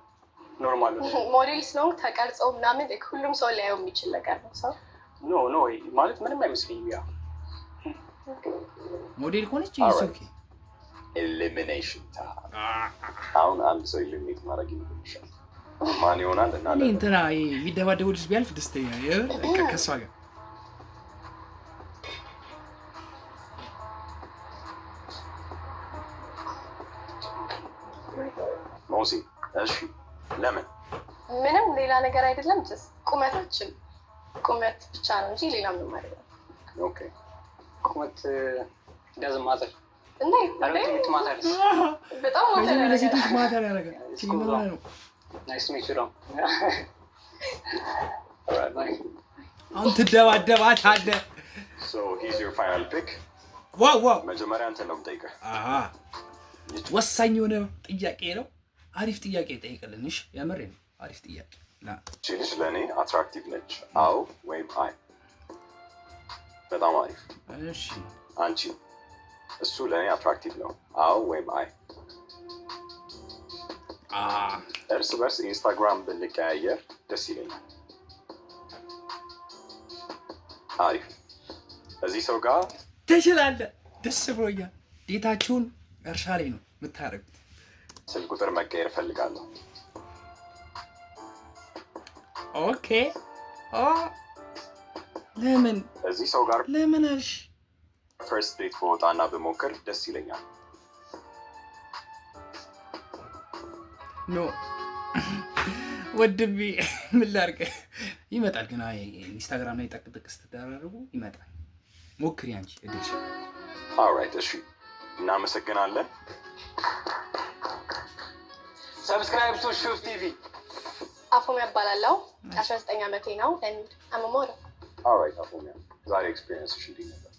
S5: ኖርማል ነው።
S3: ሞዴል ስለሆንክ ተቀርጸው ምናምን ሁሉም ሰው ሊያየው የሚችል ነገር ነው። ሰው
S5: ኖ ማለት ምንም አይመስለኝም። ያ
S1: ሞዴል ከሆነች ኦኬ
S2: ኤሊሚኔሽን ታይም። አሁን አንድ ሰው ኤሊሚኔት ማድረግ ይችላል። ማን ይሆናል? እና
S1: እኔ እንትና የሚደባደቡ ልጅ ቢያልፍ ደስተኛ ከሷ ጋር
S2: ሞሲ። እሺ ለምን?
S3: ምንም ሌላ ነገር አይደለም። ጀስ ቁመታችን ቁመት ብቻ ነው እንጂ ሌላ ምንም አይደለም።
S2: ኦኬ
S4: ቁመት doesn't matter
S3: እንዴ
S4: I don't think it matters
S3: በጣም
S1: ለሴቶች ማተር ያደርጋል። ሲኒማ ነው።
S4: nice to meet you Ram alright bye
S1: አሁን ትደባደባታለህ።
S2: so he's your final pick።
S1: ዋው
S2: መጀመሪያ አንተ ነው የምጠይቀህ።
S1: ወሳኝ የሆነ ጥያቄ ነው። አሪፍ ጥያቄ ጠይቅልንሽ። የምሬ ነው። አሪፍ ጥያቄ
S2: ልጅ ለእኔ አትራክቲቭ ነች? አዎ ወይም አይ? በጣም አሪፍ።
S1: እሺ
S2: አንቺ? እሱ ለእኔ አትራክቲቭ ነው? አዎ ወይም አይ? እርስ በርስ ኢንስታግራም ብንቀያየር ደስ ይለኛል። አሪፍ። እዚህ ሰው ጋር
S1: ትችላለህ። ደስ ብሎኛል። ዴታችሁን እርሻ ላይ ነው የምታደርጉት።
S2: ስልክ ቁጥር መቀየር እፈልጋለሁ።
S1: ኦኬ ለምን?
S2: እዚህ ሰው ጋር
S1: ለምን አልሽ?
S2: ፈርስት ዴት በወጣና ብሞክር ደስ ይለኛል።
S1: ኖ ወድቤ ምን ላድርግ? ይመጣል ግን ኢንስታግራም ላይ ጠቅጥቅ ስትደራረጉ ይመጣል። ሞክሪ አንቺ እድልሽ።
S2: ኦልራይት እሺ፣ እናመሰግናለን።
S5: ሰብስክራይብ ቱ ሹፍ ቲቪ።
S3: አፎሚያ እባላለሁ። 19 ዓመቴ ነው and I'm a model።
S2: ኦልራይት አፎሚያ፣ ዛሬ ኤክስፒሪየንስሽ እንዴት ነበር?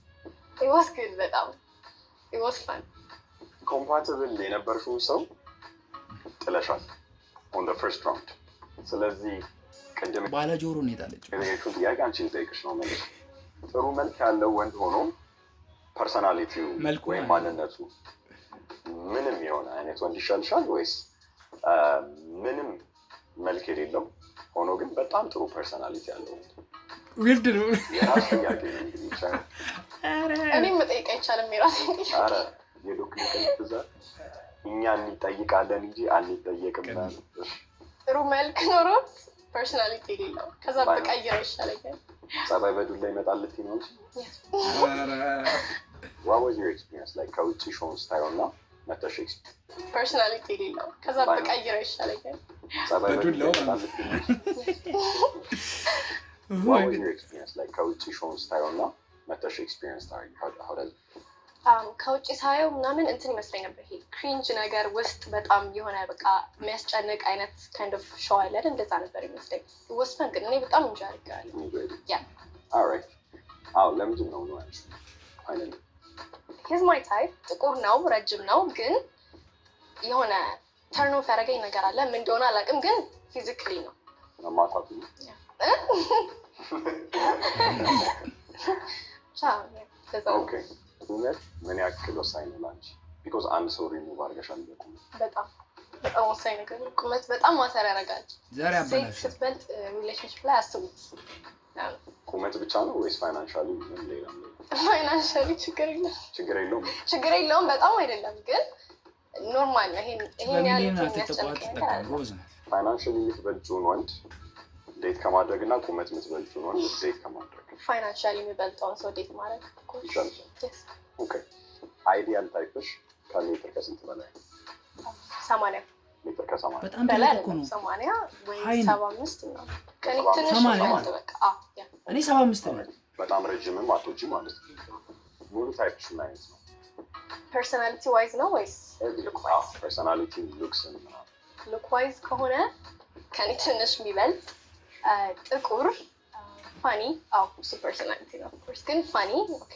S3: It was good በጣም it was fun።
S2: ኮምፓቲብል የነበርሽውን ሰው ጥለሻል on the first round። ስለዚህ ቅድም
S1: ባለ ጆሮ ነው የጣለችው።
S2: የጠየቅሽውን ጥያቄ አንቺ ልጠይቅሽ ነው መልስ። ጥሩ መልክ ያለው ወንድ ሆኖ ፐርሰናሊቲው ወይም ማንነቱ ምንም የሆነ አይነት ወንድ ይሻልሻል ወይስ ምንም መልክ የሌለው ሆኖ ግን በጣም ጥሩ ፐርሰናሊቲ ያለው ወንድ?
S1: ግድ ነው።
S2: የራስ ጥያቄ ነው እንግዲህ ይቻላል።
S3: እኔም መጠየቅ አይቻልም የራሴ ጥያቄ።
S2: ኧረ የዶክሊክን ትእዛዝ እኛ እንጠይቃለን እንጂ አንጠየቅም።
S3: ጥሩ መልክ ኖሮት ፐርሰናሊቲ የሌለው ከዛ በቀይረው ይሻለኛል።
S2: ጸባይ በዱላ ይመጣል ልትይ ነው እንጂ what was your experience like? ከውጭ ሾውን ስታየውና መተሽ
S3: ፐርሰናሊቲ የሌለው ከዛ በቀይረው ይሻለኛል።
S2: ጸባይ በዱላ ይመጣል ልትይ ነው እንጂ what was your experience like? ከውጭ ሾውን ስታየውና መተሽ ኤክስፒሪየንስ ታሪክ how does
S3: ከውጭ ሳየው ምናምን እንትን ይመስለኝ ነበር። ይሄ ክሪንጅ ነገር ውስጥ በጣም የሆነ በቃ የሚያስጨንቅ አይነት ካይንድ ኦፍ ሾው አለ። እንደዛ ነበር ይመስለኝ። ወስፈን ግን እኔ በጣም እንጃ አድርጌዋለሁ። ያ
S2: alright አዎ ለምንድን ነው ነው አንቺ አይደል?
S3: he's my type። ጥቁር ነው፣ ረጅም ነው፣ ግን የሆነ ተርን ኦፍ ያደረገኝ ነገር አለ። ምን እንደሆነ አላውቅም፣ ግን ፊዚካሊ ነው
S2: ማማጣቱ ነው። ኦኬ ምን ያክል ወሳኝ ነው ላንቺ? ቢኮዝ አንድ ሰው ሪሙቭ አድርገሻል።
S3: በጣም በጣም ወሳኝ ነገር ነው። ቁመት በጣም ማተር ያደርጋል።
S1: ዛሬ አበላሽ
S3: ስትበልጥ ሪሌሽንሽፕ ላይ አስቡት።
S2: ቁመት ብቻ ነው ወይስ ፋይናንሻሊ ምን ሌላ?
S3: ፋይናንሻሊ ችግር የለውም በጣም አይደለም፣ ግን ኖርማል ነው። ይሄን
S1: ያህል
S2: ፋይናንሻሊ የምትበልጪውን ወንድ ዴት ከማድረግ እና ቁመት የምትበልጪውን ወንድ ዴት ከማድረግ
S3: ፋይናንሻሊ የሚበልጠውን ሰው ዴት ማድረግ
S2: ይሻላል። ኦኬ አይዲያል ታይፕሽ ከሜትር ከስንት በላይ?
S3: 80
S2: ሜትር ከ80
S1: በጣም ትልቅ እኮ ነው።
S3: 80 ወይ 75 ነው። ከኔ ትንሽ ነው በቃ።
S1: እኔ 75 ነው።
S2: በጣም ረጅምም አትወጪም ማለት ነው። ሙሉ ታይፕሽ ምን አይነት ነው?
S3: ፐርሰናሊቲ ዋይዝ ነው ወይስ ሉክ ዋይዝ?
S2: ፐርሰናሊቲ ሉክስ እና
S3: ሉክ ዋይዝ ከሆነ ከኔ ትንሽ የሚበልጥ ጥቁር ፋኒ እሱ ፐርሰናሊቲ ነው ኦፍኮርስ፣ ግን ፋኒ ኦኬ።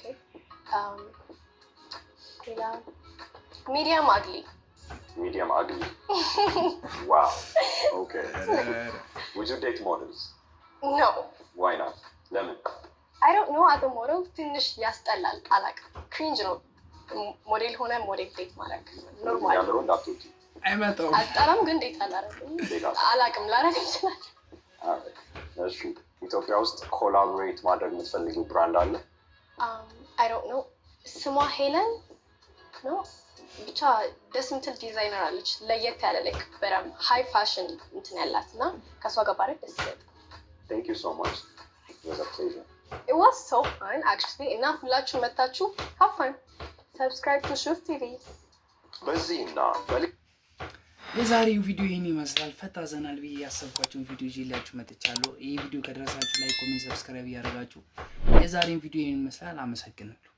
S3: ሌላ ሚዲየም አግሊ
S2: ዋው ኦኬ። would you date models?
S3: no
S2: why not? ለምን?
S3: I don't know at the model ትንሽ ያስጠላል። አላውቅም፣ ክሪንጅ ነው። ሞዴል ሆነ ሞዴል ዴት ማድረግ ኖርማል
S2: ያለው እንዳትወጪ
S1: አይመጣውም።
S3: አልጠላም፣ ግን ዴት አላውቅም ላደርግ ይችላል።
S2: እሺ ኢትዮጵያ ውስጥ ኮላቦሬት ማድረግ የምትፈልጊው ብራንድ አለ?
S3: I don't know ስሟ ሄለን ነው። ብቻ ደስ የምትል ዲዛይነር አለች ለየት ያለ ላይክ በጣም ሃይ ፋሽን እንትን ያላት እና ከሷ ጋር ባረግ ደስ ይላል።
S2: Thank you so much. It was a pleasure.
S3: It was so fun actually. እና ሁላችሁ መታችሁ have fun. Subscribe to ሹፍ ቲቪ።
S2: በዚህና
S1: የዛሬው ቪዲዮ ይሄን ይመስላል። ፈታ ዘናል ብዬ ያሰብኳቸውን ቪዲዮ ይዤላችሁ መጥቻለሁ። ይሄ ቪዲዮ ከደረሳችሁ ላይክ፣ ኮሜንት፣ ሰብስክራይብ ያደርጋችሁ። የዛሬው ቪዲዮ ይሄን ይመስላል። አመሰግናለሁ።